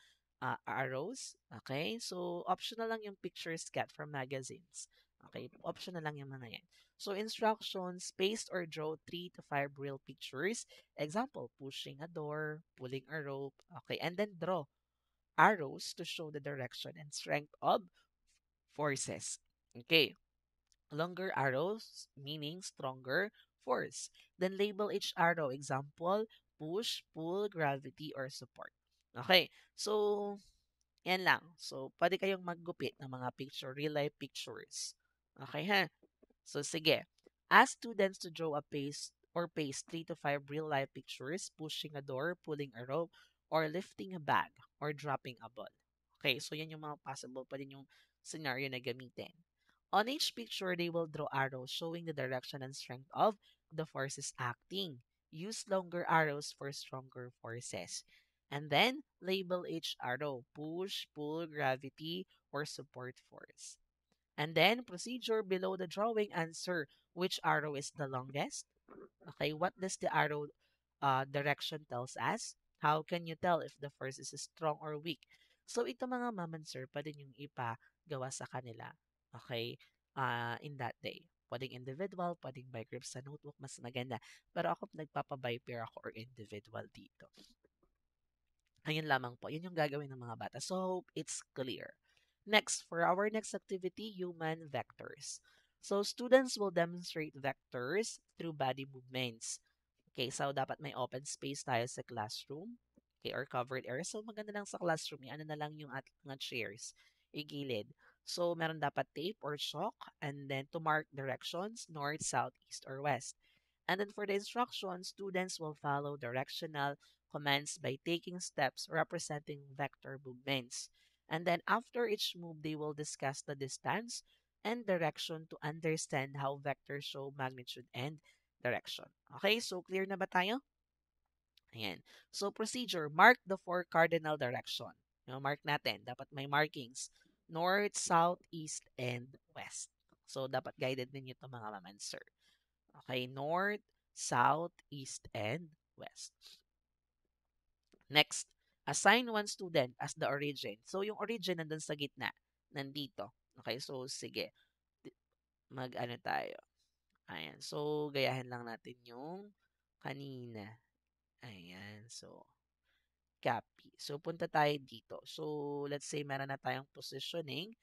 arrows. Okay? So, optional lang yung pictures get from magazines. Okay? Optional lang yung mga yan. So, instructions, paste or draw 3 to 5 real pictures. Example, pushing a door, pulling a rope. Okay? And then draw arrows to show the direction and strength of forces. Okay? Longer arrows, meaning stronger force. Then label each arrow. Example, push, pull, gravity, or support. Okay, so yan lang. So, pwede kayong maggupit ng mga picture, real-life pictures. Okay, ha? So, sige. Ask students to draw a paste 3 to 5 real-life pictures, pushing a door, pulling a rope, or lifting a bag, or dropping a ball. Okay, so yan yung mga possible pa din yung scenario na gamitin. On each picture, they will draw arrows showing the direction and strength of the forces acting. Use longer arrows for stronger forces. And then, label each arrow, push, pull, gravity, or support force. And then, procedure below the drawing, answer which arrow is the longest. Okay, what does the arrow direction tells us? How can you tell if the force is strong or weak? So, ito mga ma'am and sir, pwede yung ipagawa sa kanila. Okay, in that day. Pwedeng individual, pwedeng by group sa notebook, mas maganda. Pero ako, nagpapa-by pair ako or individual dito. Ayun lamang po. Yun yung gagawin ng mga bata. So, hope it's clear. Next, for our next activity, human vectors. So, students will demonstrate vectors through body movements. Okay, so dapat may open space tayo sa classroom. Okay, or covered area. So, maganda lang sa classroom, ano na lang yung ating mga chairs, igilid. So, meron dapat tape or chalk and then to mark directions, north, south, east, or west. And then for the instructions, students will follow directional commands by taking steps representing vector movements. And then after each move, they will discuss the distance and direction to understand how vectors show magnitude and direction. Okay, so clear na ba tayo? Ayan. So procedure, mark the four cardinal direction. Mark natin. Dapat may markings. North, south, east, and west. So dapat guided ninyo ito mga mamansir. Okay, north, south, east, and west. Next, assign one student as the origin. So yung origin nandun sa gitna. Nandito. Okay, so sige. Mag-ano tayo. Ayan. So gayahin lang natin yung kanina. Ayan. So copy. So, punta tayo dito. So, let's say meron na tayong positioning.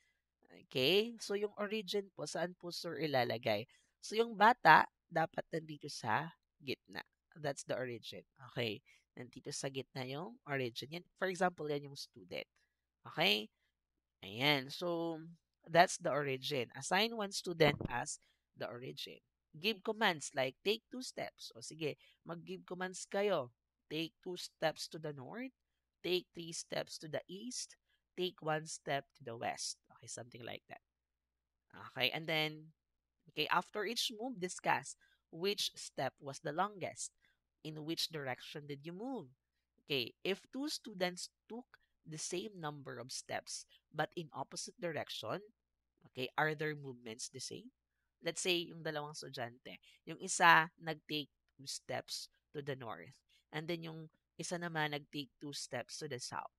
Okay? So, yung origin po, saan po sir ilalagay? So, yung bata, dapat nandito sa gitna. That's the origin. Okay? Nandito sa gitna yung origin. Yan, for example, yan yung student. Okay? Ayan. So, that's the origin. Assign one student as the origin. Give commands like take 2 steps. O sige, mag-give commands kayo. Take 2 steps to the north. Take 3 steps to the east. Take 1 step to the west. Okay, something like that. Okay, and then, okay, after each move, discuss which step was the longest. In which direction did you move? Okay, if two students took the same number of steps but in opposite direction, okay, are their movements the same? Let's say, yung dalawang estudyante, yung isa nag-take 2 steps to the north, and then yung isa naman nag-take 2 steps to the south.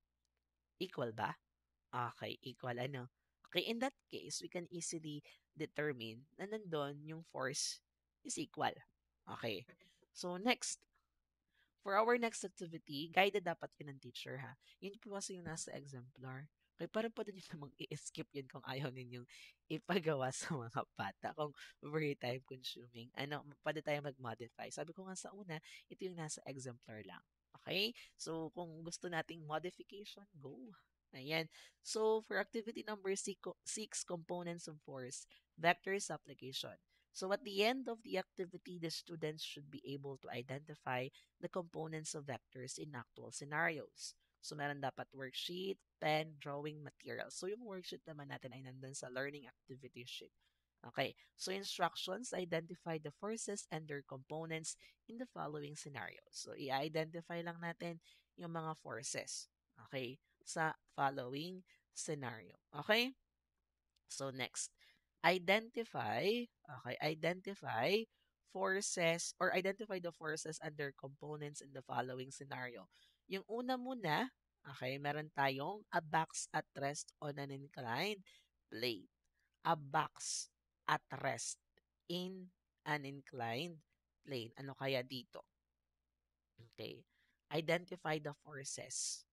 Equal ba? Okay, equal ano? Okay, in that case, we can easily determine na nandun yung force is equal. Okay. So, next, for our next activity, guided dapat yun ng teacher ha. Yun po kasi yung nasa exemplar. Okay, parang pwede nyo namang i-skip yun kung ayaw ninyong ipagawa sa mga bata. Kung very time consuming. Pwede tayo mag-modify. Sabi ko nga sa una, ito yung nasa exemplar lang. Okay? So, kung gusto nating modification, go. Ayan. So, for activity number 6, components of force, vectors application. So, at the end of the activity, the students should be able to identify the components of vectors in actual scenarios. So, meron dapat worksheet, pen, drawing materials. So, yung worksheet naman natin ay nandun sa learning activity sheet. Okay. So, instructions, identify the forces and their components in the following scenarios. So, i-identify lang natin yung mga forces. Okay. Sa following scenario. Okay. So, next, identify forces or identify the forces and their components in the following scenario. Yung una muna, okay, meron tayong a box at rest on an inclined plane. A box at rest in an inclined plane. Ano kaya dito? Okay. Identify the forces.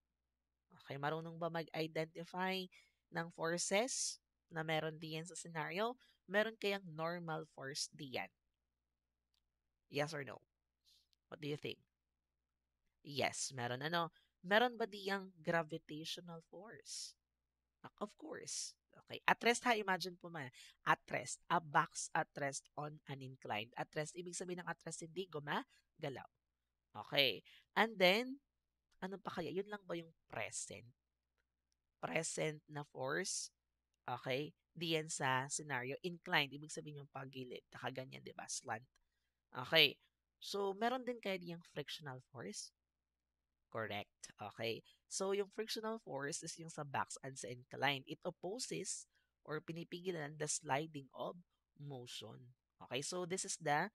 Okay, marunong ba mag-identify ng forces na meron diyan sa scenario? Meron kayang normal force diyan? Yes or no? What do you think? Yes, meron ano? Meron ba diyang gravitational force? Of course. Okay. At rest ha, imagine po man. At rest. A box at rest on an incline. At rest, ibig sabihin ng at rest, hindi gumagalaw. Okay. And then, ano pa kaya? Yun lang ba yung present? Present na force? Okay? Diyan sa scenario. Inclined, ibig sabihin yung pagilid. Nakaganyan, di ba? Slant. Okay. So, meron din kaya diyang frictional force? Correct. Okay. So, yung frictional force is yung sa box and sa incline. It opposes or pinipigilan the sliding of motion. Okay. So, this is the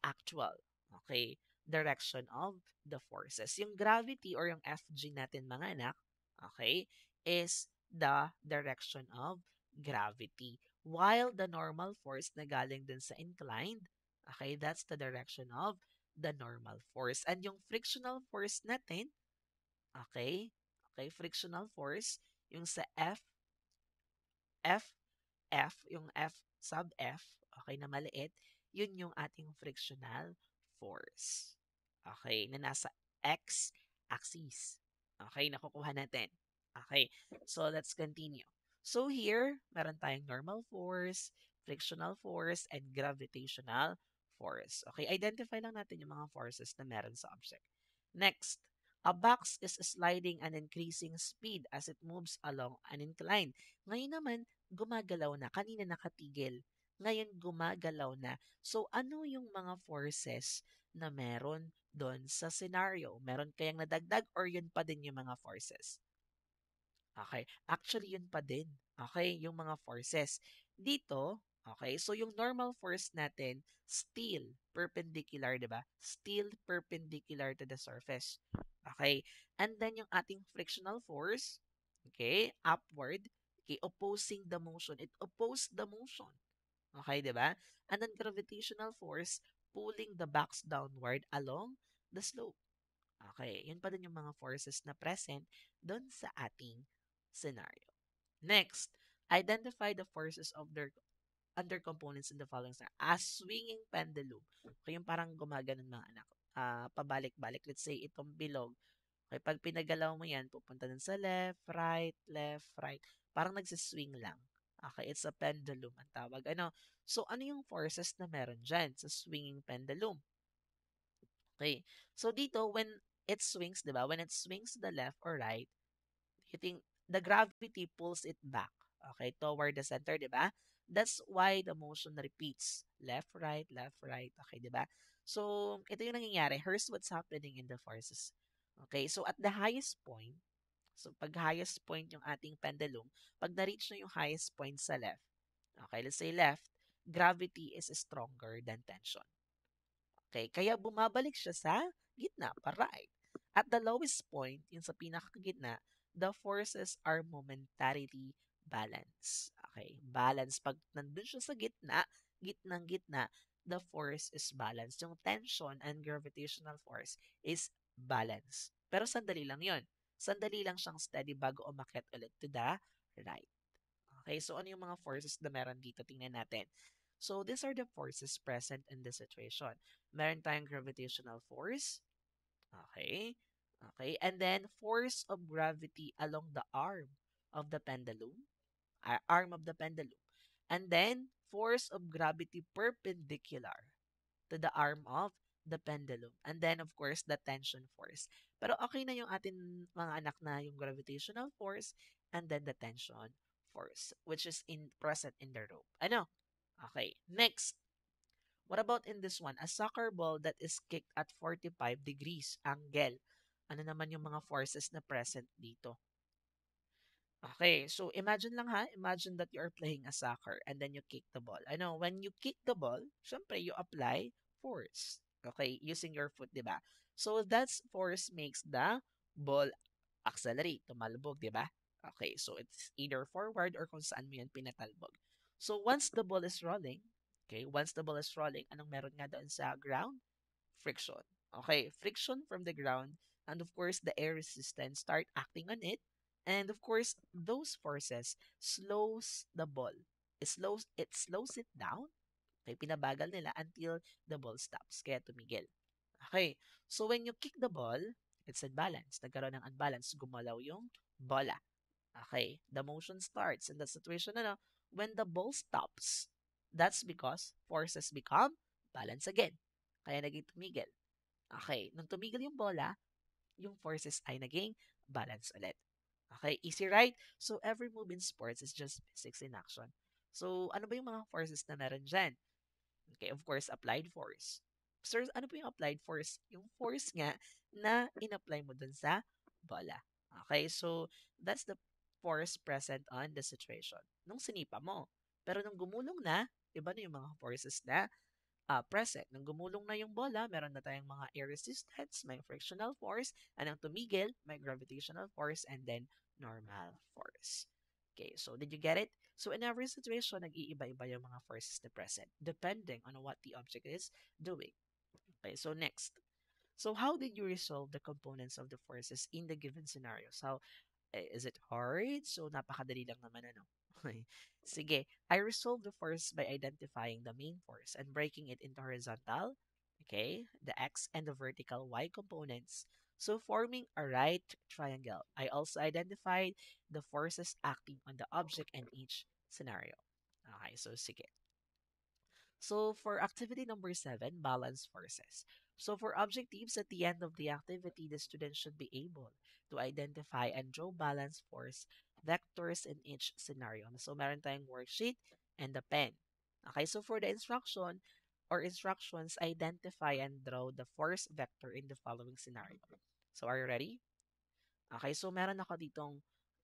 actual, okay, direction of the forces. Yung gravity or yung FG natin mga anak, okay, is the direction of gravity. While the normal force na galing dun sa inclined, okay, that's the direction of the normal force. And yung frictional force natin, okay, okay, frictional force, yung sa F, yung F sub F, okay, na maliit, yun yung ating frictional force. Okay, na nasa X axis. Okay, nakukuha natin. Okay, so let's continue. So here, meron tayong normal force, frictional force, and gravitational force. Okay, identify lang natin yung mga forces na meron sa object. Next, A box is sliding and increasing speed as it moves along an incline. Ngayon naman, gumagalaw na. Kanina nakatigil. Ngayon, gumagalaw na. So, ano yung mga forces na meron doon sa scenario? Meron kayang nadagdag or yun pa din yung mga forces? Okay. Actually, yun pa din. Okay, yung mga forces. Dito, okay, so yung normal force natin, still perpendicular, di ba? Still perpendicular to the surface. Okay. And then yung ating frictional force, okay, upward, okay, opposing the motion. It opposes the motion. Okay, di ba? And then gravitational force pulling the box downward along the slope. Okay, yun pa din yung mga forces na present doon sa ating scenario. Next, identify the forces of their under components in the following scenario. A swinging pendulum. Okay, yung parang gumaganon mga anak. Pabalik-balik. Let's say itong bilog. Okay, pag pinagalaw mo yan, pupunta dun sa left, right, left, right. Parang nagsiswing lang. Okay, it's a pendulum ang tawag. Ano? So, ano yung forces na meron dyan sa swinging pendulum? Okay. So dito, when it swings, di ba? When it swings to the left or right, you think the gravity pulls it back, okay, toward the center, di ba? That's why the motion repeats. Left, right, okay, di ba? So, ito yung nangyayari. Here's what's happening in the forces. Okay, so at the highest point, so pag highest point yung ating pendulum, pag na-reach na yung highest point sa left, okay, let's say left, gravity is stronger than tension. Okay, kaya bumabalik siya sa gitna, pa-right. At the lowest point, yung sa pinakagitna, the forces are momentarily balanced. Okay, balance. Pag nandun siya sa gitna, gitnang-gitna, the force is balanced. Yung tension and gravitational force is balanced. Pero sandali lang yon. Sandali lang siyang steady bago umakyat ulit to the right. Okay, so ano yung mga forces na meron dito? Tingnan natin. So, these are the forces present in the situation. Meron tayong gravitational force. Okay. Okay. And then, force of gravity along the arm of the pendulum. Arm of the pendulum. And then, force of gravity perpendicular to the arm of the pendulum. And then, of course, the tension force. Pero okay na yung atin mga anak na yung gravitational force and then the tension force, which is present in the rope. Ano? Okay. Next. What about in this one? A soccer ball that is kicked at 45 degrees angle. Ano naman yung mga forces na present dito? Okay, so imagine lang ha, imagine that you are playing a soccer and then you kick the ball. I know, when you kick the ball, syempre you apply force. Okay, using your foot, di ba? So that force makes the ball accelerate, tumalbog, di ba? Okay, so it's either forward or kung saan mo yan pinatalbog. So once the ball is rolling, okay, once the ball is rolling, anong meron nga doon sa ground? Friction. Okay, friction from the ground, and of course the air resistance start acting on it, and of course those forces slows the ball. It slows it down. Okay, pinabagal nila until the ball stops. Kaya tumigil. Okay, so when you kick the ball, it's unbalanced. Nagkaroon ng unbalance. Gumalaw yung bola. Okay, the motion starts in that situation. Ano, when the ball stops, that's because forces become balance again. Kaya naging tumigil. Okay, nung tumigil yung bola, yung forces ay naging balance ulit. Okay, easy right? So every move in sports is just physics in action. So ano ba yung mga forces na meron dyan? Okay, of course, applied force. Sir, ano po yung applied force? Yung force nga na in-apply mo dun sa bola. Okay, so that's the force present on the situation. Nung sinipa mo. Pero nung gumulong na, iba na yung mga forces na present. Nung gumulong na yung bola, meron na tayong mga air resistance, may frictional force, and ang tumigil, may gravitational force, and then normal force. Okay, so did you get it? So in every situation, nag-iiba-iba yung mga forces na present, depending on what the object is doing. Okay, so next. So how did you resolve the components of the forces in the given scenarios? How is it hard? So, napakadali lang naman, ano? Okay. Sige, I resolve the force by identifying the main force and breaking it into horizontal, okay, the x and the vertical y components. So, forming a right triangle. I also identified the forces acting on the object in each scenario. Okay, so sige. So, for activity number 7, balance forces. So for objectives at the end of the activity, the student should be able to identify and draw balance force vectors in each scenario. So meron tayong worksheet and the pen. Okay, so for the instruction or instructions, identify and draw the force vector in the following scenario. So are you ready? Okay, so meron ako ditong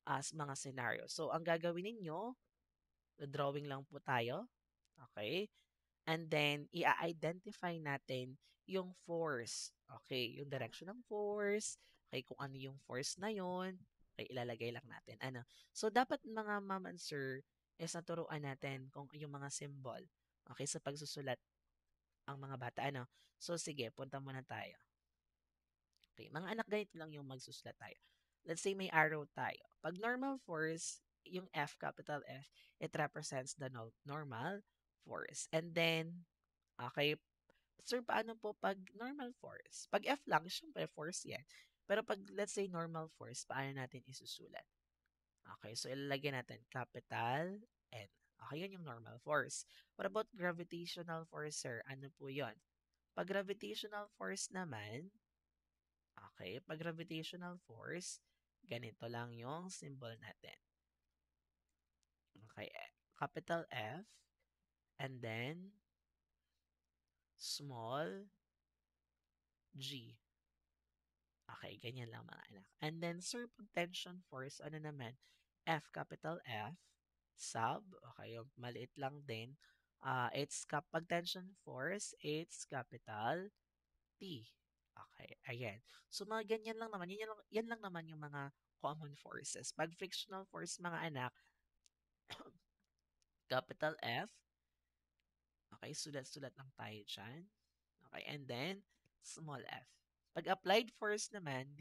mga scenario. So ang gagawin ninyo, drawing lang po tayo. Okay? And then, i-identify natin yung force. Okay, yung direction ng force. Okay, kung ano yung force na yon. Okay, ilalagay lang natin. Ano? So, dapat mga ma'am and sir, is naturuan natin kung yung mga symbol. Okay, sa pagsusulat ang mga bata. Ano? So, sige, punta muna tayo. Okay, mga anak, ganito lang yung magsusulat tayo. Let's say may arrow tayo. Pag normal force, yung F, capital F, it represents the normal force. And then, okay, sir, paano po pag normal force? Pag F lang, syempre force yan. Pero pag, let's say, normal force, paano natin isusulat? Okay, so ilalagay natin capital N. Okay, yun yung normal force. What about gravitational force, sir? Ano po yun? Pag gravitational force naman, okay, pag gravitational force, ganito lang yung symbol natin. Okay, capital F, and then small g. Okay, ganyan lang mga anak. And then, sir, pag tension force, ano naman? F, capital F, sub, okay, yung maliit lang din. Pag tension force, it's capital T. Okay, ayan. So, mga ganyan lang naman. Yan lang naman yung mga common forces. Pag frictional force, mga anak, capital F, okay, sulat-sulat lang tayo dyan. Okay, and then, small f. Pag applied force naman,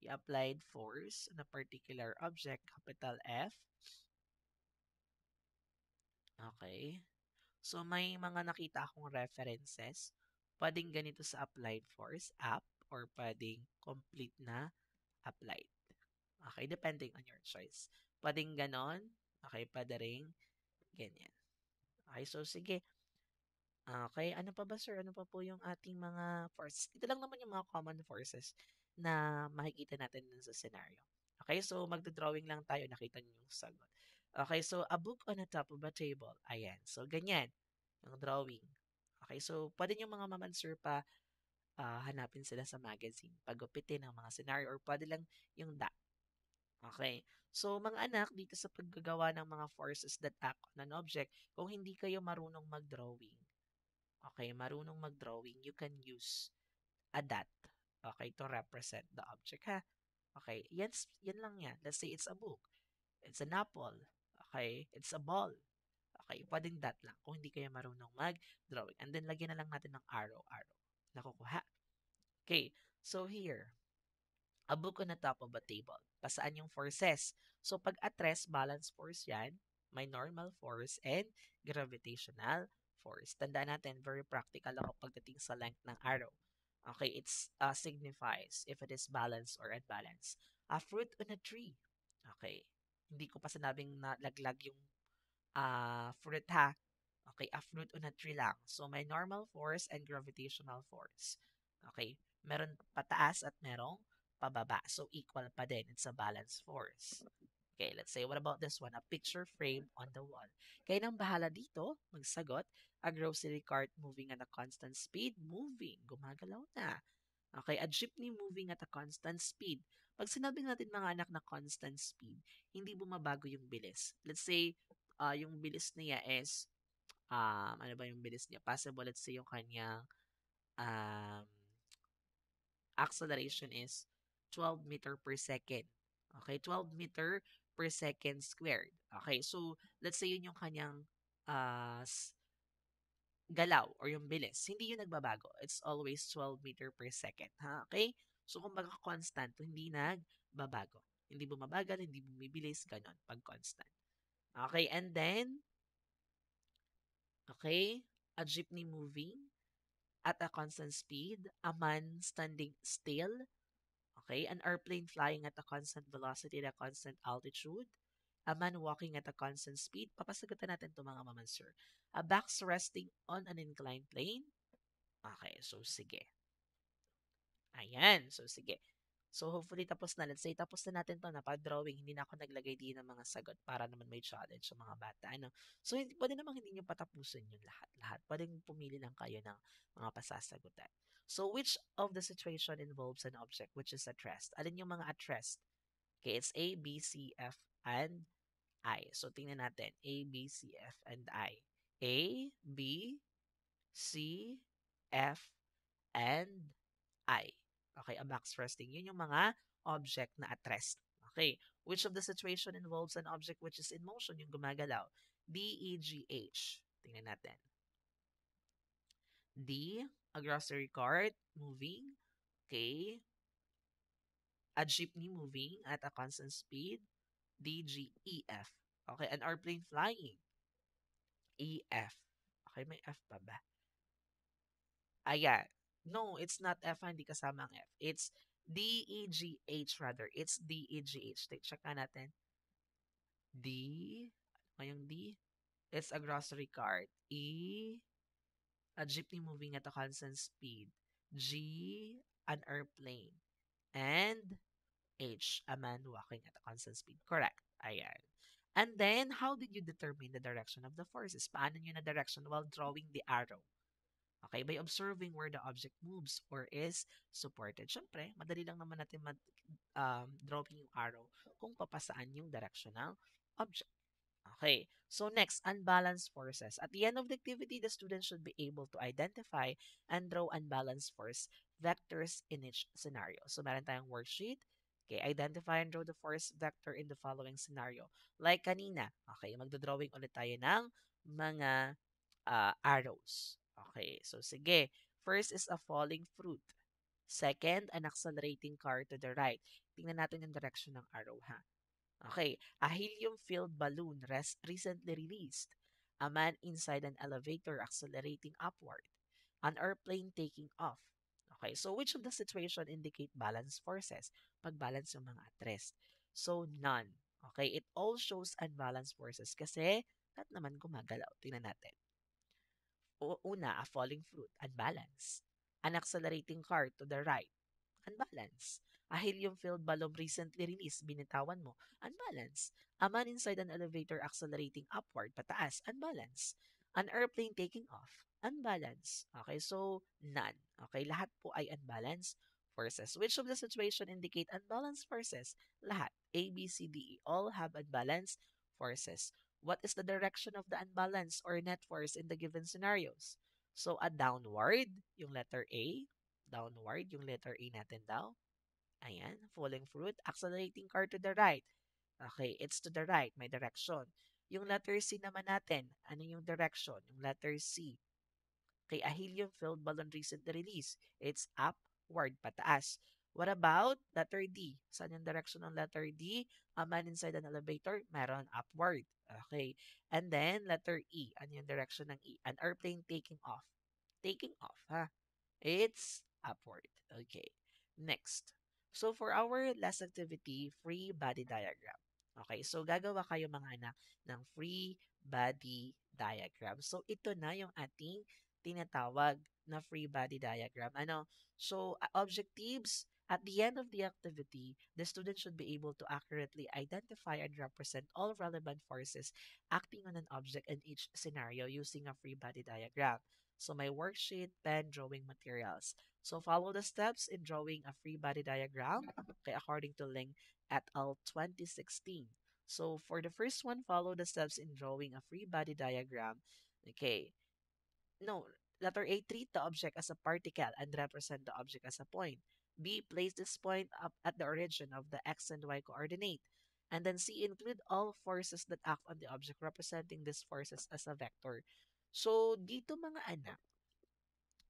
i-applied force on a particular object, capital F. Okay. So, may mga nakita akong references. Pwedeng ganito sa applied force, app, or pwedeng complete na applied. Okay, depending on your choice. Pwedeng ganon. Okay, pwede rin ganyan. Okay, so sige. Okay, ano pa ba sir? Ano pa po yung ating mga forces? Ito lang naman yung mga common forces na makikita natin dun sa scenario. Okay, so magdodrawing lang tayo. Nakita niyo yung sagot. Okay, so a book on the top of a table. Ayan. So, ganyan. Yung drawing. Okay, so pwede yung mga ma'am and sir pa hanapin sila sa magazine. Pagupitin ang mga scenario or pwede lang yung dot. Okay. So, mga anak, dito sa paggagawa ng mga forces that act on an object, kung hindi kayo marunong mag-drawing, okay, marunong mag-drawing, you can use a dot, okay, to represent the object, ha? Okay, yan lang yan. Let's say it's a book, it's an apple, okay, it's a ball. Okay, pwedeng dot lang kung hindi kayo marunong mag-drawing. And then, lagyan na lang natin ng arrow. Nakukuha. Okay, so here, a book on the top of a table. Pasaan yung forces? So, pag attress, balance force yan. May normal force and gravitational force. Tandaan natin, very practical ako pagdating sa length ng arrow. Okay, it's signifies if it is balanced or unbalanced. A fruit on a tree. Okay, hindi ko pa sinabing na laglag yung fruit ha. Okay, a fruit on a tree lang. So, may normal force and gravitational force. Okay, meron pataas at merong pababa. So, equal pa din. It's a balanced force. Okay, let's say, what about this one? A picture frame on the wall. Kayo nang bahala dito, magsagot. A grocery cart moving at a constant speed. Moving. Gumagalaw na. Okay, a jeepney moving at a constant speed. Pag sinabi natin mga anak na constant speed, hindi bumabago yung bilis. Let's say, yung bilis niya is ano ba yung bilis niya? Possible, let's say, yung kanyang um, acceleration is 12 meter per second. Okay, 12 meter per second squared. Okay, so let's say yun yung kanyang uh, galaw or yung bilis. Hindi yun nagbabago. It's always 12 meter per second. Ha? Okay? So, kumbaga constant, hindi nagbabago. Hindi bumabagal, hindi bumibilis, ganon, pag constant. Okay, and then, okay, a jeepney moving at a constant speed, a man standing still, okay, an airplane flying at a constant velocity at a constant altitude, a man walking at a constant speed. Papasagutan natin ito mga ma'am and sir. A box resting on an inclined plane. Okay, so sige. Ayan. So, sige. So, hopefully tapos na. Let's say tapos na natin 'to, napag-drawing, hindi na ako naglagay din ng mga sagot para naman may challenge sa mga bata, ano. So, hindi puwede namang hindi niyo patapusin 'yung lahat-lahat. Puwedeng pumili lang kayo ng mga pasasagutan. So, which of the situation involves an object which is addressed? Alin 'yung mga addressed? Okay, it's A, B, C, F, and I. So, tingnan natin. A, B, C, F, and I. A, B, C, F, and I. Okay, a box resting. Yun yung mga object na at rest. Okay, which of the situation involves an object which is in motion, yung gumagalaw? D, E, G, H. Tingnan natin. D, a grocery cart moving. Okay, a jeepney moving at a constant speed. D, G, E, F. Okay, an airplane flying. E, F. Okay, may F pa ba? Ayan. No, it's not F, hindi kasama ang F. It's D, E, G, H rather. It's D, E, G, H. Check nga natin. D, ano yung D? It's a grocery cart. E, a jeepney moving at a constant speed. G, an airplane. And H, a man walking at a constant speed. Correct. Ayan. And then, how did you determine the direction of the forces? Paano nyo na direction while drawing the arrow? Okay, by observing where the object moves or is supported. Siyempre, madali lang naman natin drawing yung arrow kung papasaan yung direction ng object. Okay, so next, unbalanced forces. At the end of the activity, the student should be able to identify and draw unbalanced force vectors in each scenario. So meron tayong worksheet. Okay, identify and draw the force vector in the following scenario. Like kanina, okay, magdodrawing ulit tayo ng mga arrows. Okay, so sige. First is a falling fruit. Second, an accelerating car to the right. Tingnan natin yung direction ng arrow, ha? Okay, a helium-filled balloon recently released. A man inside an elevator accelerating upward. An airplane taking off. Okay, so which of the situation indicate balance forces? Pag-balance yung mga at rest. So, none. Okay, it all shows unbalanced forces kasi lahat naman gumagalaw. Tingnan natin. Una, a falling fruit, unbalance. An accelerating car to the right, unbalance. A helium-filled balloon recently released, binitawan mo, unbalance. A man inside an elevator accelerating upward, pataas, unbalance. An airplane taking off, unbalance. Okay, so none. Okay, lahat po ay unbalanced forces. Which of the situation indicate unbalanced forces? Lahat. A, B, C, D, E. All have unbalanced forces. What is the direction of the unbalanced or net force in the given scenarios? So, a downward, yung letter A. Downward, yung letter A natin daw. Ayan, falling fruit. Accelerating car to the right. Okay, it's to the right, may direction. Yung letter C naman natin, ano yung direction? Yung letter C. Okay, a helium-filled balloon recently released. It's upward, pataas. What about letter D? Saan yung direction ng letter D? A man inside an elevator, meron upward. Okay. And then, letter E. Ano yung direction ng E? An airplane taking off. Taking off, ha? It's upward. Okay. Next. So, for our last activity, free body diagram. Okay, so gagawa kayo mga anak ng free body diagram. So, ito na yung ating tinatawag na free body diagram. Ano? So, objectives, at the end of the activity, the student should be able to accurately identify and represent all relevant forces acting on an object in each scenario using a free body diagram. So, my worksheet, pen, drawing materials. So, follow the steps in drawing a free body diagram, okay, according to Ling et al. 2016. So, for the first one, follow the steps in drawing a free body diagram. Okay, no, letter A, treat the object as a particle and represent the object as a point. B, place this point up at the origin of the x and y coordinate. And then C, include all forces that act on the object, representing these forces as a vector. So, dito mga anak,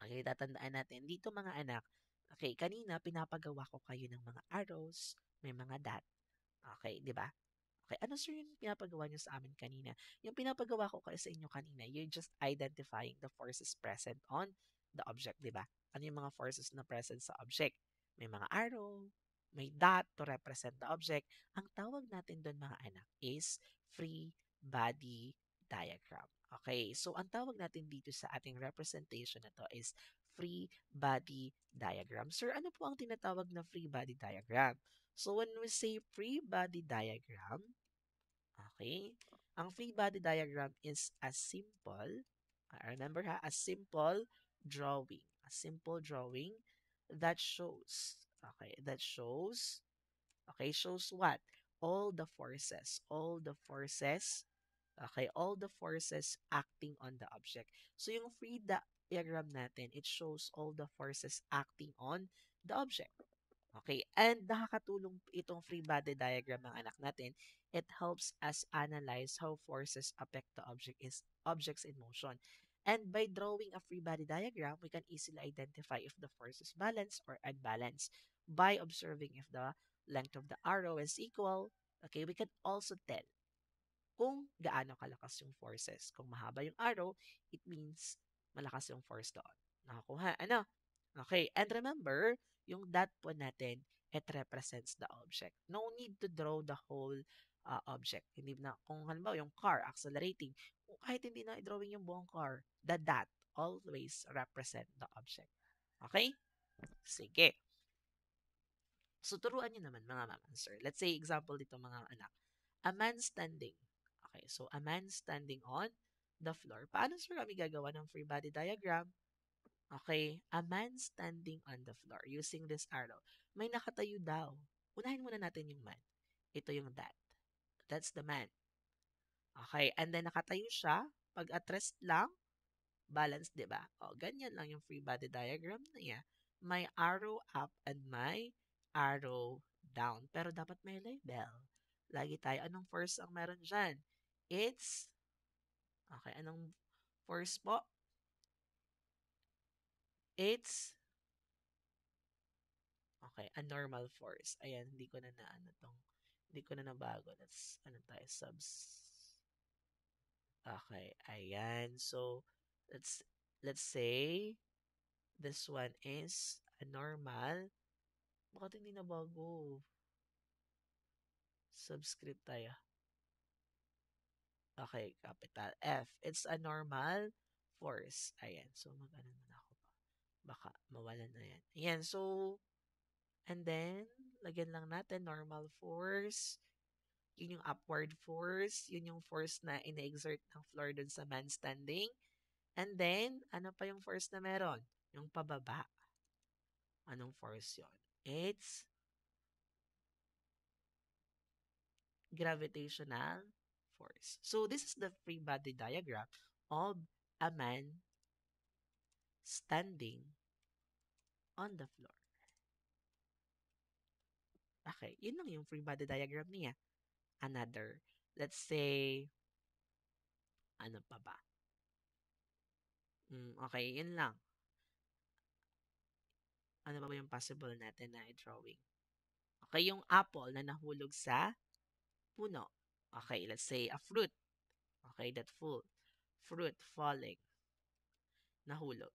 okay, tatandaan natin, dito mga anak, okay, kanina pinapagawa ko kayo ng mga arrows, may mga dot. Okay, di ba? Okay, ano sir yung pinapagawa niyo sa amin kanina? Yung pinapagawa ko kayo sa inyo kanina, you're just identifying the forces present on the object, di ba? Ano yung mga forces na present sa object? May mga arrow, may dot to represent the object. Ang tawag natin doon mga anak is free body diagram. Okay, so ang tawag natin dito sa ating representation na to is free body diagram. Sir, ano po ang tinatawag na free body diagram? So when we say free body diagram, okay, ang free body diagram is a simple, remember ha, a simple drawing. A simple drawing that shows, shows what? All the forces acting on the object. So yung free diagram natin, it shows all the forces acting on the object. Okay, and nakakatulong itong free body diagram ng anak natin. It helps us analyze how forces affect the objects in motion. And by drawing a free body diagram, we can easily identify if the force is balanced or unbalanced. By observing if the length of the arrow is equal, okay, we can also tell kung gaano kalakas yung forces. Kung mahaba yung arrow, it means malakas yung force doon. Nakakuha? Ano? Okay. And remember, yung dot po natin, it represents the object. No need to draw the whole object. Hindi na, kung halimbawa yung car accelerating, kahit hindi na i-drawing yung buong car, the dot always represent the object. Okay? Sige. So, turuan nyo naman mga ma'am and sir. Let's say example dito mga anak. A man standing. Okay, so a man standing on the floor. Paano sir kami gagawa ng free body diagram? Okay, a man standing on the floor using this arrow. May nakatayo daw. Unahin muna natin yung man. Ito yung that. That's the man. Okay, and then nakatayo siya. Pag at rest lang, balance, di ba? O, ganyan lang yung free body diagram na niya. May arrow up and may arrow down. Pero dapat may label. Lagi tayo, anong force ang meron dyan? It's, okay, anong force po? It's, okay, a normal force. Ayan, hindi ko na hindi ko na nabago. That's, ano tayo, okay, ayan. So, let's say, this one is a normal. Bakit hindi na bago? Subscript tayo. Okay, capital F. It's a normal force. Ayan. So, mag-ano na ako pa. Baka mawalan na yan. Ayan. So, and then, lagyan lang natin normal force. Yun yung upward force. Yun yung force na ina-exert ng floor dun sa man standing. And then, ano pa yung force na meron? Yung pababa. Anong force yun? It's gravitational force. So, this is the free body diagram of a man standing on the floor. Okay, yun lang yung free body diagram niya. Another, let's say, ano pa ba? Okay, yun lang. Ano ba yung possible natin na i-drawing? Okay, yung apple na nahulog sa puno. Okay, let's say a fruit. Okay, that fruit falling. Nahulog.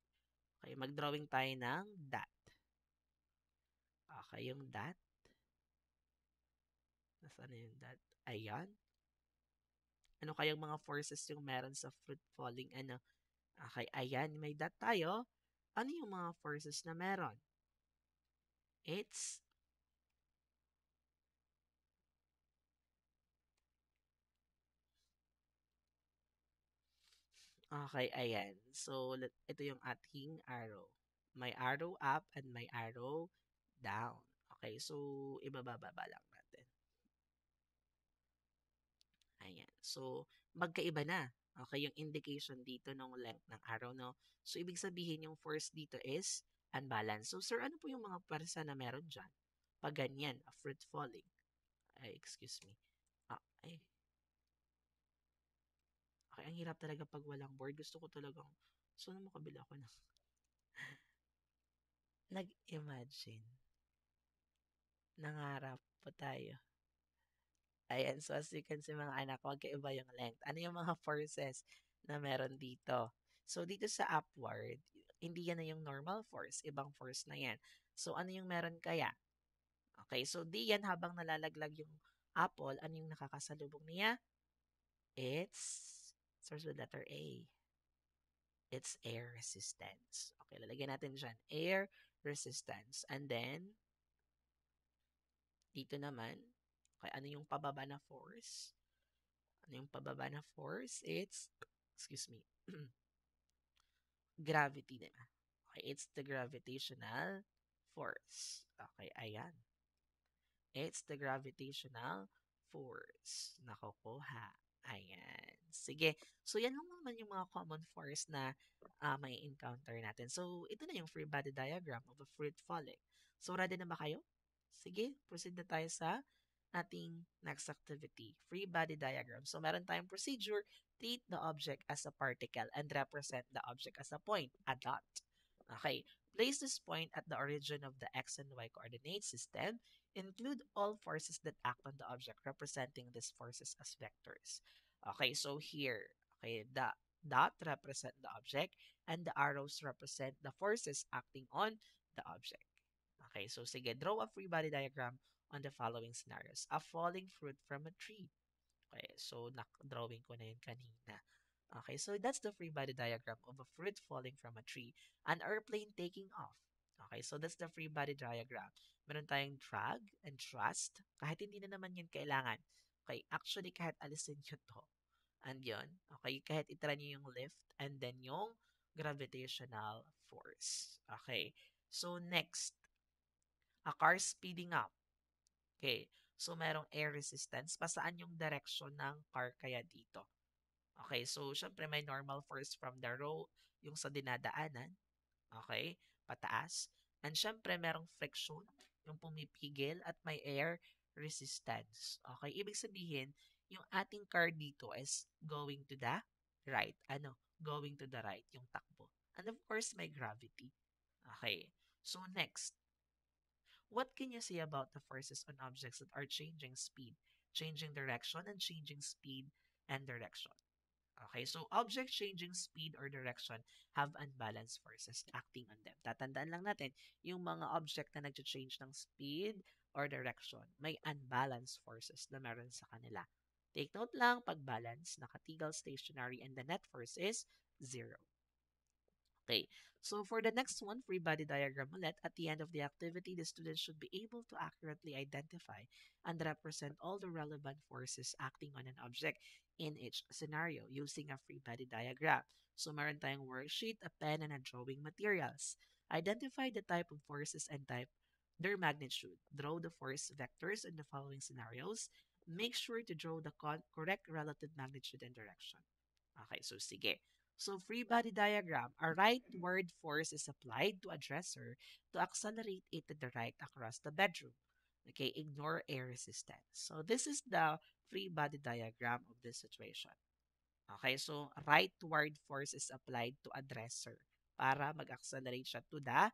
Okay, mag-drawing tayo ng dot. Okay, yung dot. Nasaan na yung dot? Ayan. Ano kayang mga forces yung meron sa fruit falling? Ano? Okay, ayan. May dot tayo. Ano yung mga forces na meron? It's okay, ayan. So, ito yung ating arrow. May arrow up and may arrow down. Okay, so ibababa lang natin. Ayan. So, magkaiba na. Okay, yung indication dito ng length ng arrow, no? So, ibig sabihin yung force dito is unbalanced. So, sir, ano po yung mga pwersa na meron dyan? Pag ganyan, a fruit falling. Ay, excuse me. Ay. Okay, ang hirap talaga pag walang board. Gusto ko talagang, so na makabila ko na. Nag-imagine. Nangarap po tayo. Ayan, so as you can see mga anak, magkaiba yung length. Ano yung mga forces na meron dito? So dito sa upward, hindi yan na yung normal force. Ibang force na yan. So ano yung meron kaya? Okay, so di yan habang nalalaglag yung apple, ano yung nakakasalubong niya? It's starts with letter A. It's air resistance. Okay, lalagyan natin dyan, air resistance. And then, dito naman, okay, ano yung pababa na force? Ano yung pababa na force? It's, excuse me, gravity na. Okay, it's the gravitational force. Okay, ayan. It's the gravitational force. Nakukuha. Ayan. Sige. So, yan lang naman yung mga common force na may encounter natin. So, ito na yung free body diagram of a fruit falling. So, ready na ba kayo? Sige, proceed na tayo sa ating next activity, free body diagram. So, meron tayong procedure, treat the object as a particle and represent the object as a point, a dot. Okay, place this point at the origin of the x and y coordinate system. Include all forces that act on the object, representing these forces as vectors. Okay, so here, okay, the dot represent the object and the arrows represent the forces acting on the object. Okay, so sige, draw a free body diagram on the following scenarios. A falling fruit from a tree. Okay, so drawing ko na yun kanina. Okay, so that's the free body diagram of a fruit falling from a tree. An airplane taking off. Okay, so that's the free body diagram. Meron tayong drag and thrust. Kahit hindi na naman yun kailangan. Okay, actually kahit alisin nyo to. And yun, okay, kahit itry nyo yung lift and then yung gravitational force. Okay, so next, a car speeding up. Okay, so merong air resistance. Pasaan yung direction ng car kaya dito? Okay, so syempre may normal force from the road, yung sa dinadaanan. Okay, pataas. And syempre merong friction, yung pumipigil at may air resistance. Okay, ibig sabihin, yung ating car dito is going to the right. Ano? Going to the right, yung takbo. And of course, may gravity. Okay, so next, what can you say about the forces on objects that are changing speed, changing direction, and changing speed and direction? Okay, so objects changing speed or direction have unbalanced forces acting on them. Tatandaan lang natin, yung mga object na nag-change ng speed or direction, may unbalanced forces na meron sa kanila. Take note lang, pag balance, nakatigal stationary and the net force is 0. Okay, so for the next one, free body diagram ulit, at the end of the activity, the students should be able to accurately identify and represent all the relevant forces acting on an object in each scenario using a free body diagram. So meron tayong worksheet, a pen, and a drawing materials. Identify the type of forces and type their magnitude. Draw the force vectors in the following scenarios. Make sure to draw the correct relative magnitude and direction. Okay, so sige. So free body diagram, a rightward force is applied to a dresser to accelerate it to the right across the bedroom. Okay, ignore air resistance. So this is the free body diagram of this situation. Okay, so rightward force is applied to a dresser para mag-accelerate siya to the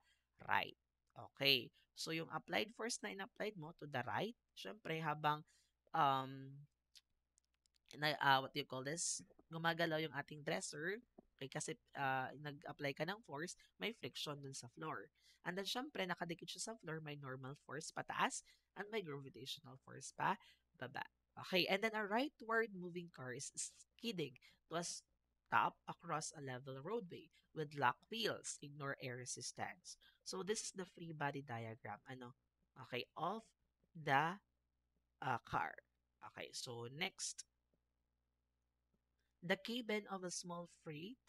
right. Okay, so yung applied force na in-applied mo to the right, syempre habang um, what do you call this? Gumagalaw yung ating dresser. Okay, kasi nag-apply ka ng force, may friction dun sa floor. And then, syempre, nakadikit siya sa floor, may normal force pataas, and may gravitational force pa baba. Okay, and then a rightward moving car is skidding to a stop across a level roadway with lock wheels. Ignore air resistance. So, this is the free body diagram, okay, of the car. Okay, so next, the cabin of a small freight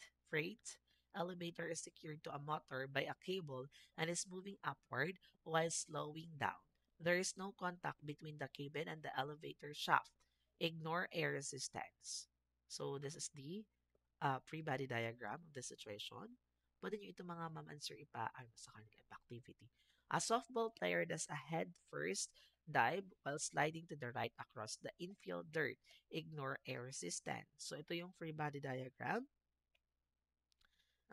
elevator is secured to a motor by a cable and is moving upward while slowing down. There is no contact between the cabin and the elevator shaft. Ignore air resistance. So this is the pre-body diagram of the situation. Pwede nyo ito mga ma'am and sir sa kanila activity. A softball player does a head first dive while sliding to the right across the infield dirt. Ignore air resistance. So ito yung free body diagram.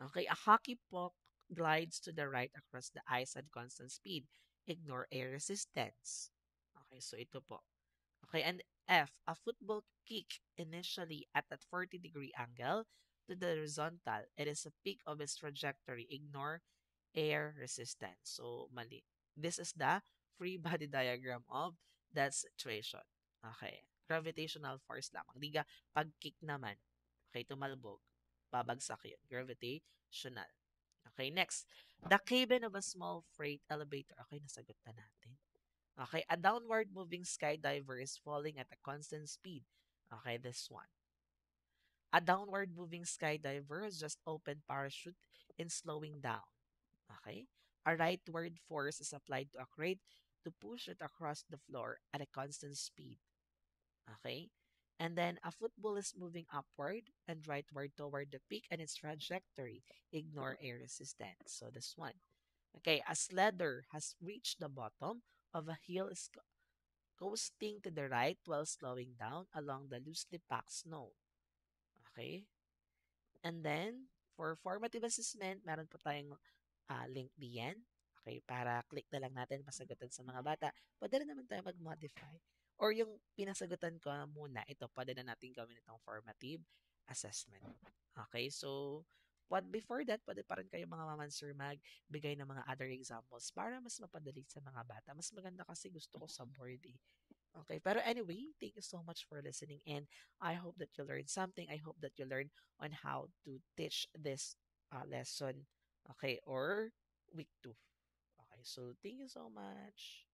Okay, a hockey puck glides to the right across the ice at constant speed. Ignore air resistance. Okay, so ito po. Okay, and F, a football kick initially at a 40-degree angle to the horizontal. It is a peak of its trajectory. Ignore air resistance. So, mali. This is the free body diagram of that situation. Okay. Gravitational force lamang. Diga, pag-kick naman. Okay, tumalbog. babagsak yun. Gravitational. Okay, next. The cabin of a small freight elevator. Okay, nasagot na natin. Okay, a downward moving skydiver is falling at a constant speed. Okay, this one. A downward moving skydiver has just opened parachute and slowing down. Okay? A rightward force is applied to a crate to push it across the floor at a constant speed. Okay? And then a football is moving upward and rightward toward the peak and its trajectory. Ignore air resistance. So this one. Okay, a sledder has reached the bottom of a hill is coasting to the right while slowing down along the loosely packed snow. Okay? And then, for formative assessment, meron po tayong link diyan. Okay, para click na lang natin masagutan sa mga bata. Pwede na naman tayo mag-modify. Or yung pinasagutan ko muna, ito, pwede na natin gawin itong formative assessment. Okay, so, what before that, pwede pa rin kayo mga mamansur magbigay ng mga other examples para mas mapadali sa mga bata. Mas maganda kasi gusto ko sa board eh. Okay, pero anyway, thank you so much for listening and I hope that you learned something. I hope that you learned on how to teach this lesson, okay, or week 2. Okay, so thank you so much.